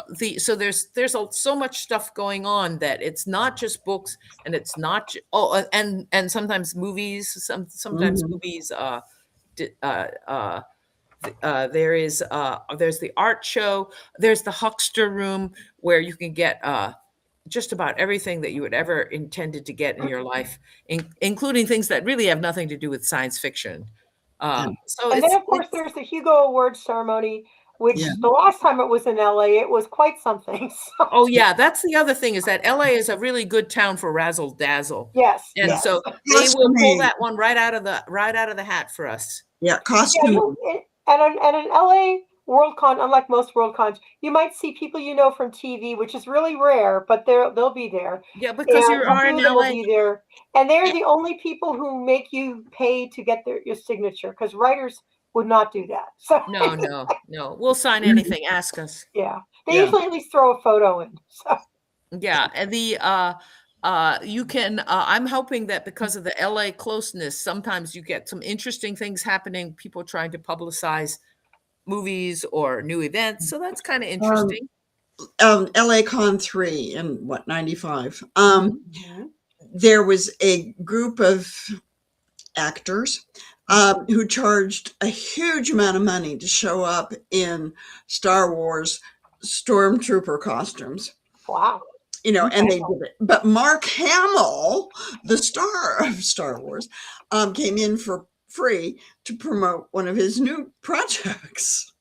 so there's so much stuff going on that it's not just books, and it's not and sometimes movies. Sometimes movies. There's the art show. There's the Huckster Room where you can get just about everything that you would ever intended to get in your life, including things that really have nothing to do with science fiction. And then, of course, there's the Hugo Awards ceremony, which the last time it was in LA, it was quite something. So. Oh yeah, that's the other thing, is that LA is a really good town for razzle dazzle. Yes, and so they will pull that one right out of the hat for us. Yeah, costume. And an LA Worldcon, unlike most Worldcons, you might see people from TV, which is really rare, but they'll be there. Yeah, because you are in LA. Will be there, and they're the only people who make you pay to get your signature, because writers would not do that. So no, we'll sign anything. Ask us. Yeah, they usually at least throw a photo in. So. Yeah, and you can. I'm hoping that because of the LA closeness, sometimes you get some interesting things happening. People trying to publicize movies or new events, so that's kind of interesting. LA Con 3 in 95. There was a group of actors who charged a huge amount of money to show up in Star Wars stormtrooper costumes. Wow. and they did it. But Mark Hamill, the star of Star Wars, came in for free to promote one of his new projects.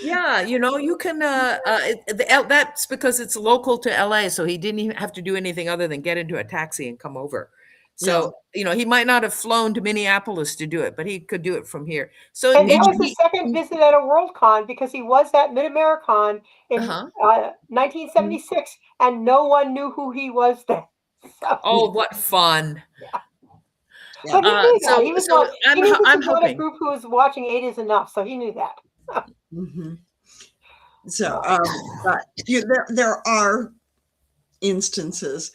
Yeah, you can. That's because it's local to LA, so he didn't even have to do anything other than get into a taxi and come over. So he might not have flown to Minneapolis to do it, but he could do it from here. So And that was his second visit at a Worldcon, because he was at Mid-Americon in 1976, and no one knew who he was then. So, oh, what fun! Yeah. But he knew that. So, He was so not. He knew this I'm was not a hoping. group who was watching 8 is enough, so he knew that. Mhm. So, but there are instances.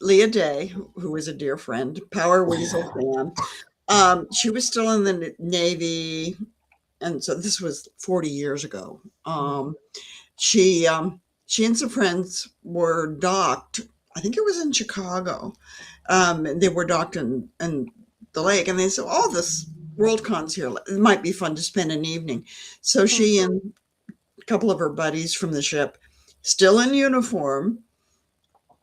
Leah Day, who was a dear friend, Power Weasel fan, she was still in the Navy, and so this was 40 years ago. She and some friends were docked. I think it was in Chicago. They were docked in the lake, and they said, "Oh, this Worldcon's here. It might be fun to spend an evening." So she and a couple of her buddies from the ship, still in uniform,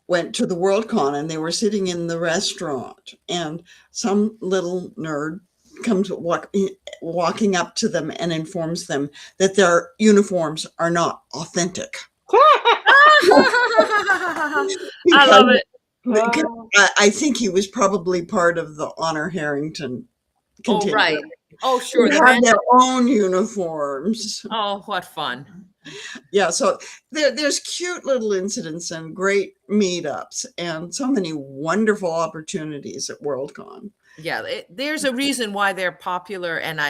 went to the Worldcon, and they were sitting in the restaurant, and some little nerd comes walking up to them and informs them that their uniforms are not authentic. I love it. I think he was probably part of the Honor Harrington contingent. Oh, right. Oh, sure. They had their own uniforms. Oh, what fun. Yeah, so there's cute little incidents and great meetups and so many wonderful opportunities at Worldcon. Yeah, there's a reason why they're popular, and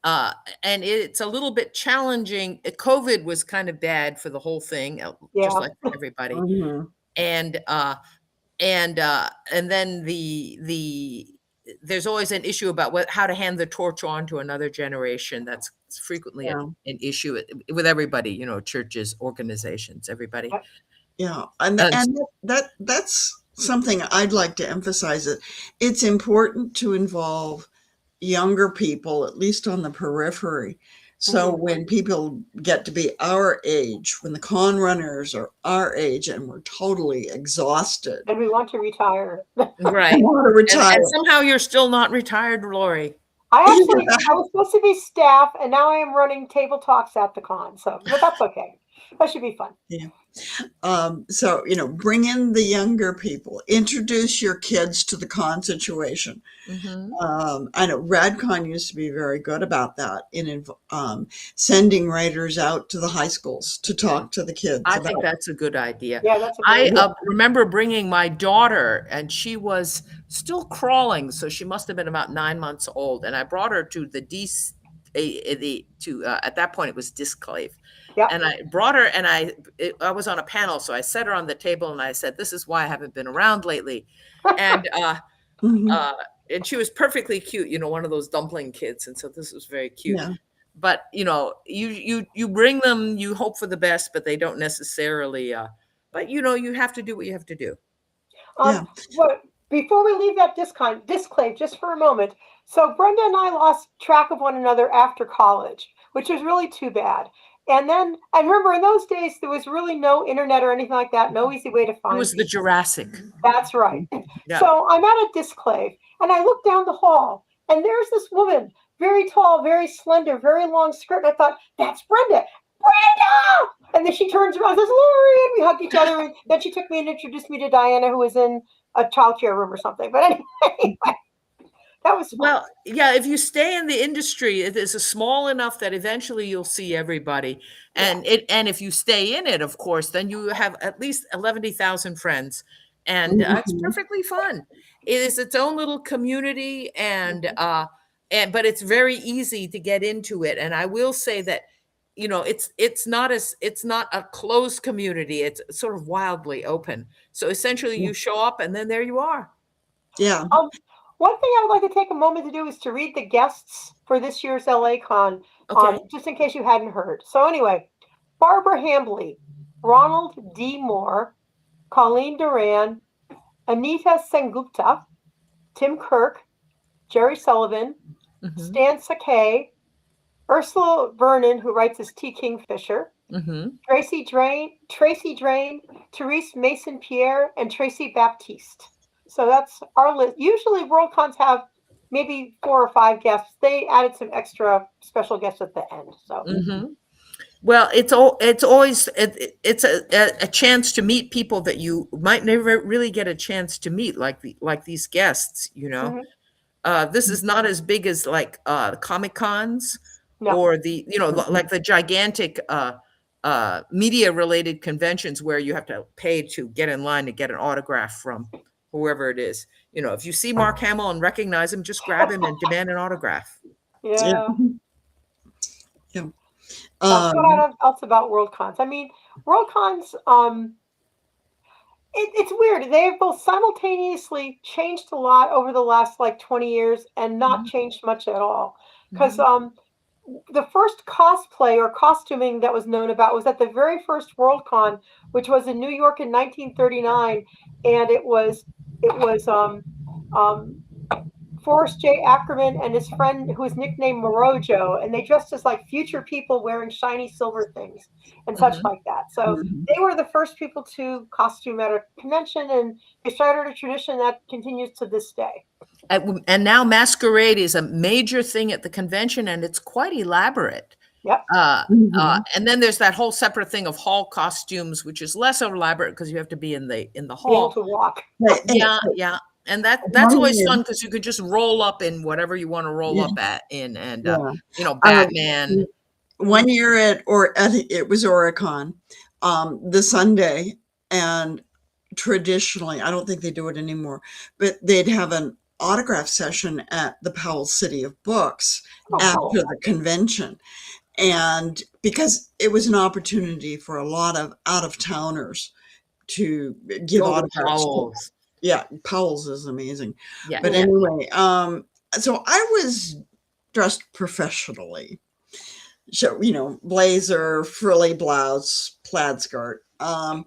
and it's a little bit challenging. COVID was kind of bad for the whole thing, just like everybody. Mm-hmm. And then there's always an issue about how to hand the torch on to another generation. That's frequently an issue with everybody, churches, organizations, everybody. Yeah, and that's something I'd like to emphasize. It's important to involve younger people, at least on the periphery. So when people get to be our age, when the con runners are our age and we're totally exhausted. And we want to retire. Right. Want to retire. And somehow you're still not retired, Laurie. I was supposed to be staff, and now I am running table talks at the con. So, but that's okay. That should be fun. Yeah. So, bring in the younger people, introduce your kids to the con situation. Mm-hmm. I know RadCon used to be very good about that in sending writers out to the high schools to talk to the kids. I think that's a good idea. Yeah, that's a good idea. Remember bringing my daughter, and she was still crawling, so she must have been about 9 months old, and I brought her to at that point it was Disclave. Yep. And I brought her, and I was on a panel, so I set her on the table and I said, "This is why I haven't been around lately." And and she was perfectly cute, one of those dumpling kids, and so this was very cute. Yeah. But you bring them, you hope for the best, but they don't necessarily. But you have to do what you have to do. But before we leave that Disclave just for a moment, so Brenda and I lost track of one another after college, which was really too bad. And then I remember in those days, there was really no internet or anything like that, no easy way to find it. Was the Jurassic. That's right. Yeah. So I'm at a Disclave, and I look down the hall, and there's this woman, very tall, very slender, very long skirt. And I thought, that's Brenda. Brenda! And then she turns around and says, Laurie, and we hugged each other. And then she took me and introduced me to Diana, who was in a childcare room or something. But anyway. That was fun. Well, yeah, if you stay in the industry, it is small enough that eventually you'll see everybody. And if you stay in it, of course, then you have at least 11,000 friends. And it's perfectly fun. It is its own little community, but it's very easy to get into it. And I will say that, it's not a closed community. It's sort of wildly open. So essentially you show up and then there you are. Yeah. One thing I would like to take a moment to do is to read the guests for this year's LA Con, just in case you hadn't heard. So anyway, Barbara Hambly, Ronald D. Moore, Colleen Duran, Anita Sengupta, Tim Kirk, Jerry Sullivan, Stan Sakai, Ursula Vernon, who writes as T. Kingfisher, Mm-hmm. Tracy Drain, Therese Mason Pierre, and Tracy Baptiste. So that's our list. Usually WorldCons have maybe 4 or 5 guests. They added some extra special guests at the end. So Mm-hmm. Well, it's always it's a chance to meet people that you might never really get a chance to meet, like these guests. mhm. This is not as big as like Comic Cons No. or like the gigantic media related conventions where you have to pay to get in line to get an autograph from whoever it is. If you see Mark Hamill and recognize him, just grab him and demand an autograph. Yeah. Yeah. What else about WorldCons? I mean, WorldCons, it's weird. They've both simultaneously changed a lot over the last like 20 years and not changed much at all. Because the first cosplay or costuming that was known about was at the very first WorldCon, which was in New York in 1939, and it was Forrest J. Ackerman and his friend who was nicknamed Morojo, and they dressed as like future people wearing shiny silver things and such like that. So they were the first people to costume at a convention, and they started a tradition that continues to this day. And now masquerade is a major thing at the convention, and it's quite elaborate. Yep. And then there's that whole separate thing of hall costumes, which is less elaborate because you have to be in the Be able hall. to walk. Yeah. And that's always fun because you could just roll up in whatever you want to roll up in, and Batman. One year it was Oricon, the Sunday, and traditionally, I don't think they do it anymore, but they'd have an autograph session at the Powell City of Books after the convention. And because it was an opportunity for a lot of out-of-towners to give autographs. Yeah, Powell's is amazing. Yeah. But anyway, so I was dressed professionally. So, blazer, frilly blouse, plaid skirt. And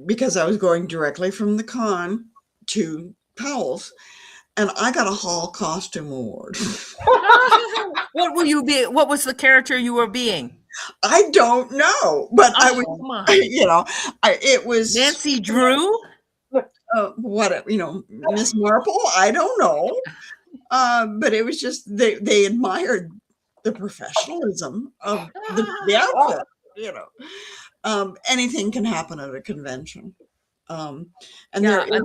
because I was going directly from the con to Powell's, and I got a hall costume award. What will you be? What was the character you were being? I don't know, but I was, it was Nancy Drew. Miss Marple. I don't know, but it was just they admired the professionalism of the outfit. Anything can happen at a convention. And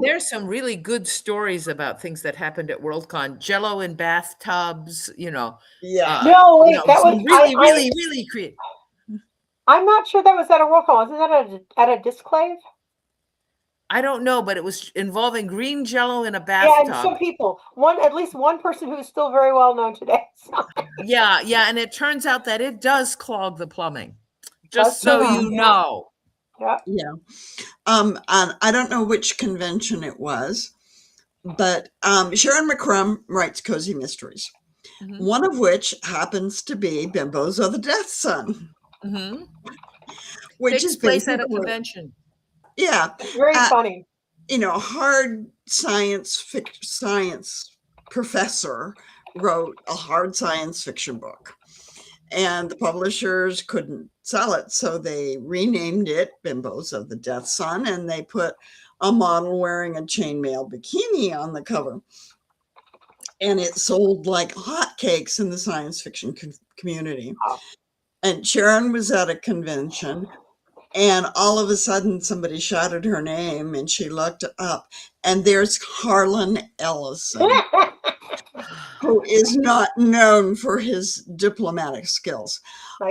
there's some really good stories about things that happened at Worldcon. Jello in bathtubs, No, wait, that was really creative. I'm not sure that was at a Worldcon. Wasn't that at a Disclave? I don't know, but it was involving green Jello in a bathtub. Yeah, and some people, at least one person who is still very well known today. Yeah, and it turns out that it does clog the plumbing. Just so you know. Yeah. And I don't know which convention it was, but Sharon McCrum writes cozy mysteries, one of which happens to be Bimbos of the Death Sun, which takes is place at a convention. Yeah, very funny. Hard science professor wrote a hard science fiction book, and the publishers couldn't sell it, so they renamed it Bimbos of the Death Sun, and they put a model wearing a chainmail bikini on the cover. And it sold like hotcakes in the science fiction community. And Sharon was at a convention, and all of a sudden somebody shouted her name, and she looked up, and there's Harlan Ellison, who is not known for his diplomatic skills.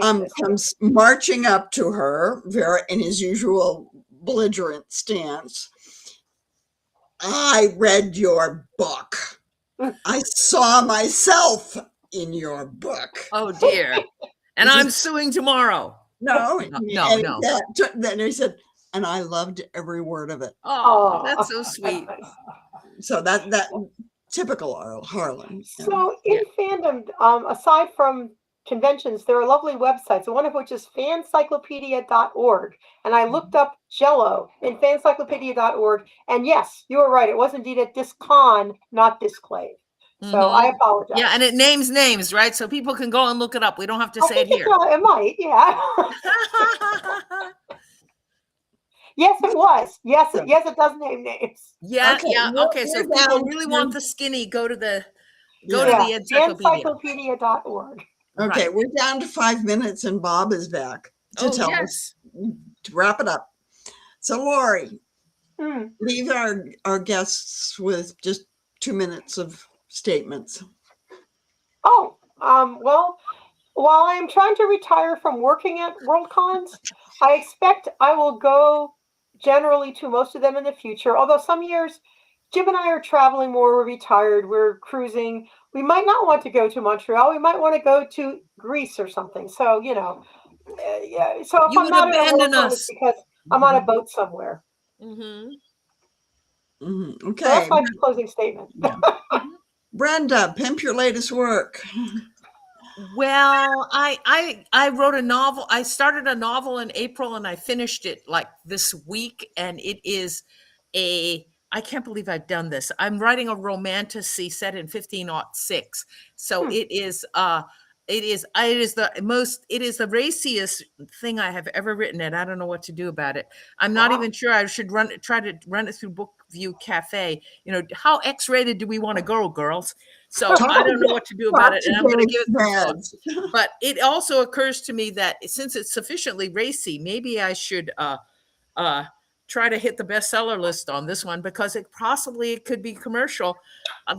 Comes marching up to her in his usual belligerent stance. I read your book. I saw myself in your book. Oh dear. And I'm suing tomorrow. No. Then he said, and I loved every word of it. Oh, that's so sweet. So that typical Harlan. So in fandom, aside from conventions, there are lovely websites, one of which is fancyclopedia.org. And I looked up Jello in fancyclopedia.org. And yes, you were right. It was indeed at Discon, not Disclave. So I apologize. Yeah, and it names names, right? So people can go and look it up. We don't have to I say it think here. it might, yeah. Yes, it was. Yes, it does name names. Yeah, Okay, yeah. Okay, so we're if people down really to- want the skinny, go to the Yeah, encyclopedia. encyclopedia.org. Okay, Right. we're down to 5 minutes, and Bob is back to Oh, tell yes. us to wrap it up. So, Laurie, Mm. leave our guests with just 2 minutes of statements. Oh, well, while I am trying to retire from working at WorldCons, I expect I will go generally to most of them in the future. Although some years, Jim and I are traveling more. We're retired. We're cruising. We might not want to go to Montreal. We might want to go to Greece or something. So, yeah. So if You I'm would not at a abandon WorldCon, it's us. because I'm on a boat somewhere. Mm-hmm. Okay. So that's my closing statement. Yeah. Brenda, pimp your latest work. Well, I wrote a novel. I started a novel in April and I finished it like this week. And it is I can't believe I've done this. I'm writing a romantasy set in 1506. So it is the raciest thing I have ever written, and I don't know what to do about it. I'm not even sure I should try to run it through Bookview Cafe. How X-rated do we want to go, girls? So I don't know what to do about it, and I'm going to give it some thought. But it also occurs to me that since it's sufficiently racy, maybe I should try to hit the bestseller list on this one, because it could be commercial.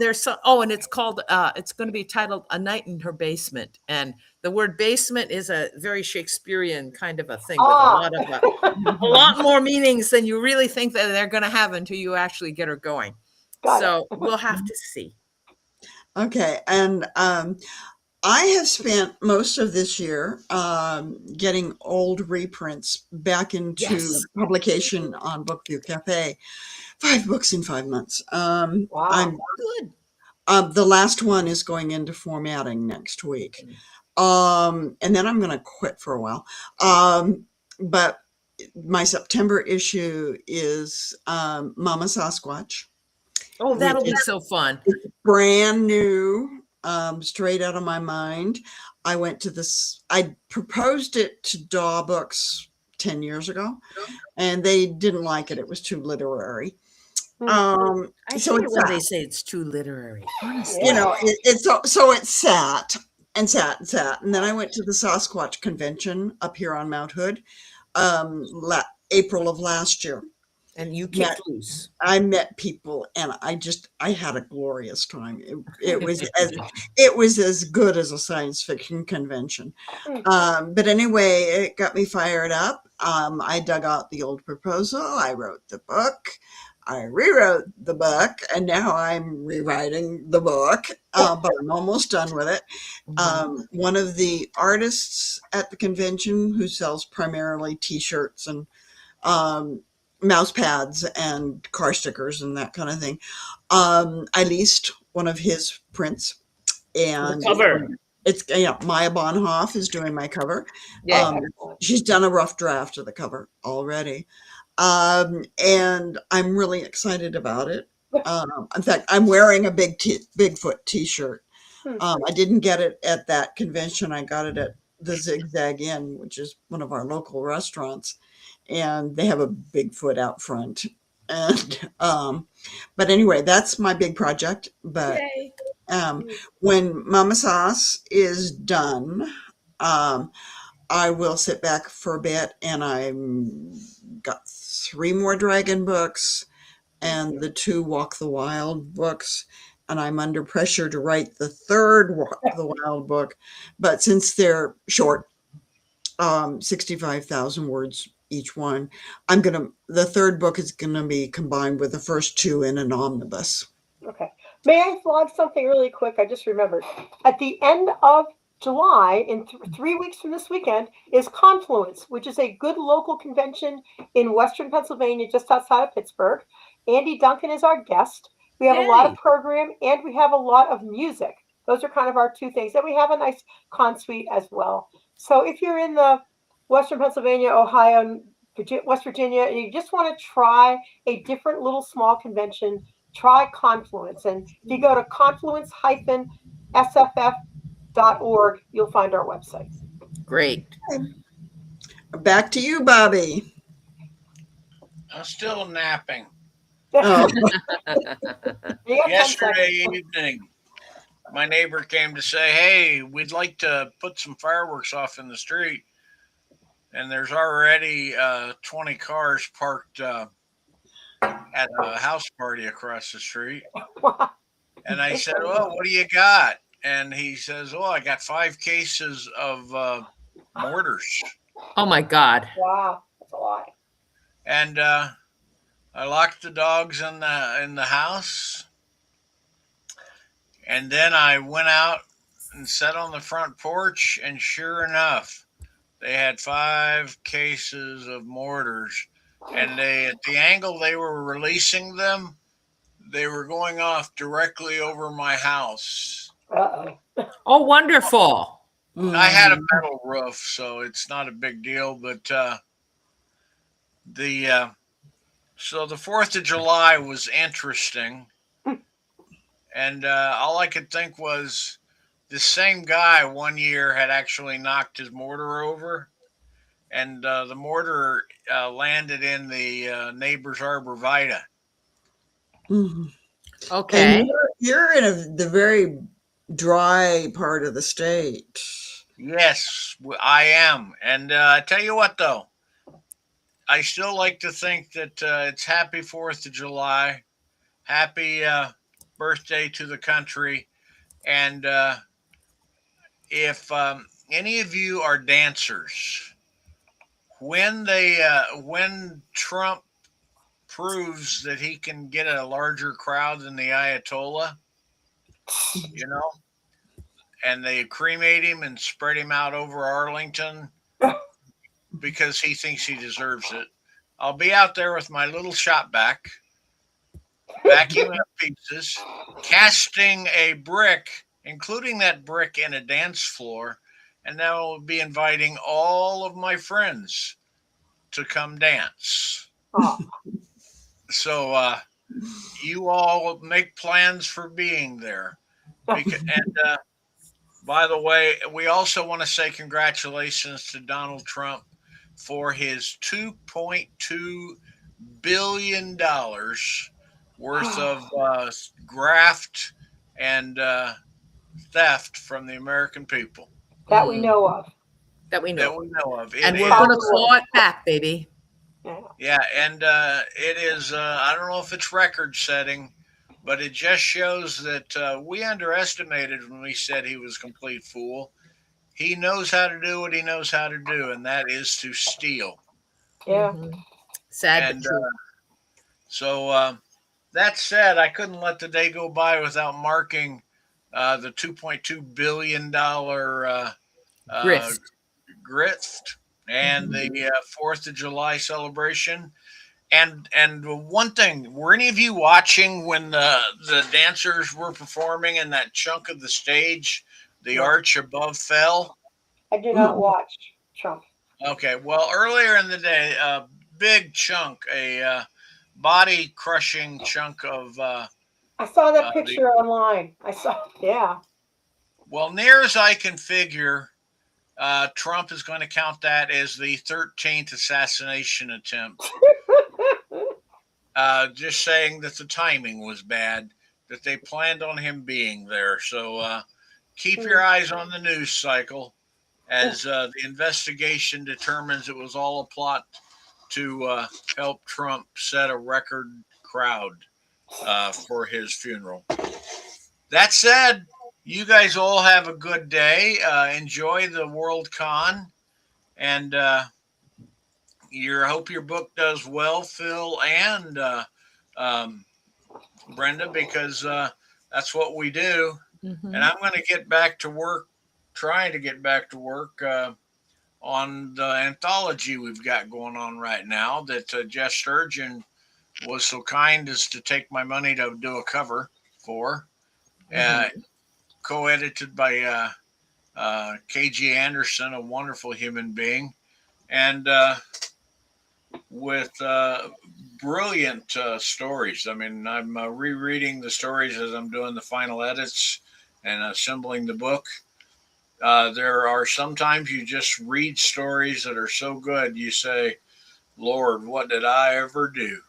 There's some, and it's called it's going to be titled A Night in Her Basement, and the word basement is a very Shakespearean kind of a thing with a lot more meanings than you really think that they're going to have until you actually get her going. So we'll have to see. Okay, and I have spent most of this year getting old reprints back into publication on Bookview Cafe. 5 books in 5 months. Wow. I'm good. The last one is going into formatting next week. And then I'm going to quit for a while. But my September issue is Mama Sasquatch. Oh, that'll be so fun. It's brand new, straight out of my mind. I proposed it to Daw Books 10 years ago, and they didn't like it. It was too literary. I hate it when they say it's too literary. Honestly. It sat and sat and sat. And then I went to the Sasquatch convention up here on Mount Hood, April of last year. And you kicked loose. I met people, and I had a glorious time. It was as good as a science fiction convention. But anyway, it got me fired up. I dug out the old proposal. I wrote the book. I rewrote the book, and now I'm rewriting the book, but I'm almost done with it. One of the artists at the convention, who sells primarily T-shirts and mouse pads and car stickers and that kind of thing, I leased one of his prints, and cover. It's Maya Bonhoff is doing my cover. She's done a rough draft of the cover already. And I'm really excited about it. In fact, I'm wearing a Bigfoot T-shirt. I didn't get it at that convention. I got it at the Zigzag Inn, which is one of our local restaurants, and they have a Bigfoot out front. And but anyway, that's my big project. But when Mama Sauce is done, I will sit back for a bit, and I've got 3 more dragon books and the 2 Walk the Wild books, and I'm under pressure to write the 3rd Walk the Wild book. But since they're short, 65,000 words each one, the 3rd book is gonna be combined with the first 2 in an omnibus. Okay. May I plug something really quick? I just remembered. At the end of July, in 3 weeks from this weekend, is Confluence, which is a good local convention in Western Pennsylvania, just outside of Pittsburgh. Andy Duncan is our guest. We have a lot of program, and we have a lot of music. Those are kind of our 2 things. And we have a nice con suite as well. So if you're in the Western Pennsylvania, Ohio, West Virginia, and you just want to try a different little small convention, try Confluence. And if you go to confluence-sff.org, you'll find our website. Great. Back to you, Bobby. I'm still napping. Oh, You got 10 Yesterday seconds. evening, my neighbor came to say, "Hey, we'd like to put some fireworks off in the street." And there's already 20 cars parked at a house party across the street. And I said, "Well, what do you got?" And he says, "Oh, I got 5 cases of mortars." Oh my God. Wow, that's a lot. And I locked the dogs in the house, and then I went out and sat on the front porch, and sure enough, they had 5 cases of mortars, and they at the angle they were releasing them, they were going off directly over my house. Uh-oh. Oh, wonderful. I had a metal roof, so it's not a big deal. But the so the 4th of July was interesting, and all I could think was the same guy one year had actually knocked his mortar over, and the mortar landed in the neighbor's arborvitae. Mhm. Okay. And you're in the very dry part of the state. Yes, I am. And I tell you what, though, I still like to think that it's happy 4th of July, happy birthday to the country. And if any of you are dancers, when Trump proves that he can get a larger crowd than the Ayatollah, you know, and they cremate him and spread him out over Arlington because he thinks he deserves it, I'll be out there with my little shop vac, vacuuming up pieces, casting a brick, including that brick in a dance floor, and then I'll be inviting all of my friends to come dance. Oh, So you all make plans for being there. And by the way, we also want to say congratulations to Donald Trump for his $2.2 billion worth of graft and theft from the American people that we know of. That we that know. we know of. And It we're is- going to claw it back, baby. Yeah. yeah, and it is, I don't know if it's record setting, but it just shows that we underestimated when we said he was a complete fool. He knows how to do what he knows how to do, and that is to steal. Yeah. Mhm. Sad but And true. so that said, I couldn't let the day go by without marking the $2.2 billion Grift. grift and Mhm. the 4th of July celebration. And one thing, were any of you watching when the dancers were performing and that chunk of the stage, the No. arch above fell? I do not watch Trump. Okay, well, earlier in the day, a big chunk, a body crushing chunk of I saw that the picture online. I saw, yeah. well, near as I can figure, Trump is going to count that as the 13th assassination attempt. Just saying that the timing was bad, that they planned on him being there. So keep your eyes on the news cycle as the investigation determines it was all a plot to help Trump set a record crowd for his funeral. That said, you guys all have a good day. Enjoy the World Con, and hope your book does well, Phil and um, Brenda, because that's what we do. Mhm. And I'm going to get back to work, trying to get back to work on the anthology we've got going on right now that Jeff Sturgeon was so kind as to take my money to do a cover for. Co-edited by KG Anderson, a wonderful human being, and with brilliant stories. I mean, I'm rereading the stories as I'm doing the final edits and assembling the book. There are sometimes you just read stories that are so good, you say, Lord, what did I ever do?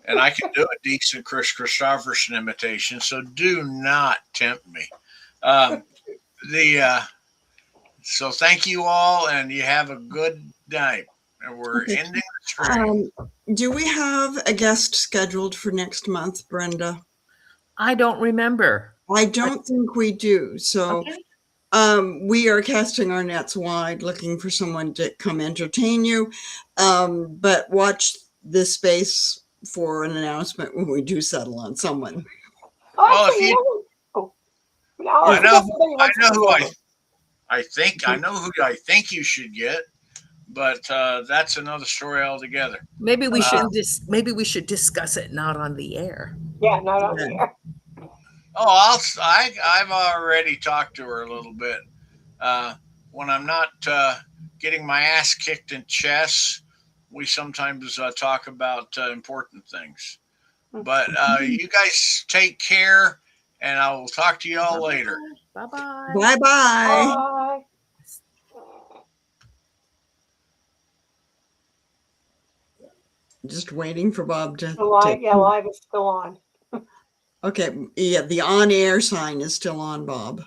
And I can do a decent Chris Christopherson imitation, so do not tempt me. Um, the So thank you all, and you have a good night. And we're Okay. ending the stream. Do we have a guest scheduled for next month, Brenda? I don't remember. I don't think we do. So Okay. we are casting our nets wide, looking for someone to come entertain you. But watch this space for an announcement when we do settle on someone. Oh, Well, if actually, you, no, I know, somebody I wants know to who go. I know who I think you should get, but that's another story altogether. Maybe we should maybe we should discuss it not on the air. Yeah, not on Yeah. the air. I've already talked to her a little bit. When I'm not getting my ass kicked in chess, we sometimes talk about important things. But you guys take care, and I will talk to you all later. Bye-bye. Bye-bye. Bye. Just waiting for Bob to. The live, yeah, live is still on. Okay. Yeah, the on-air sign is still on, Bob.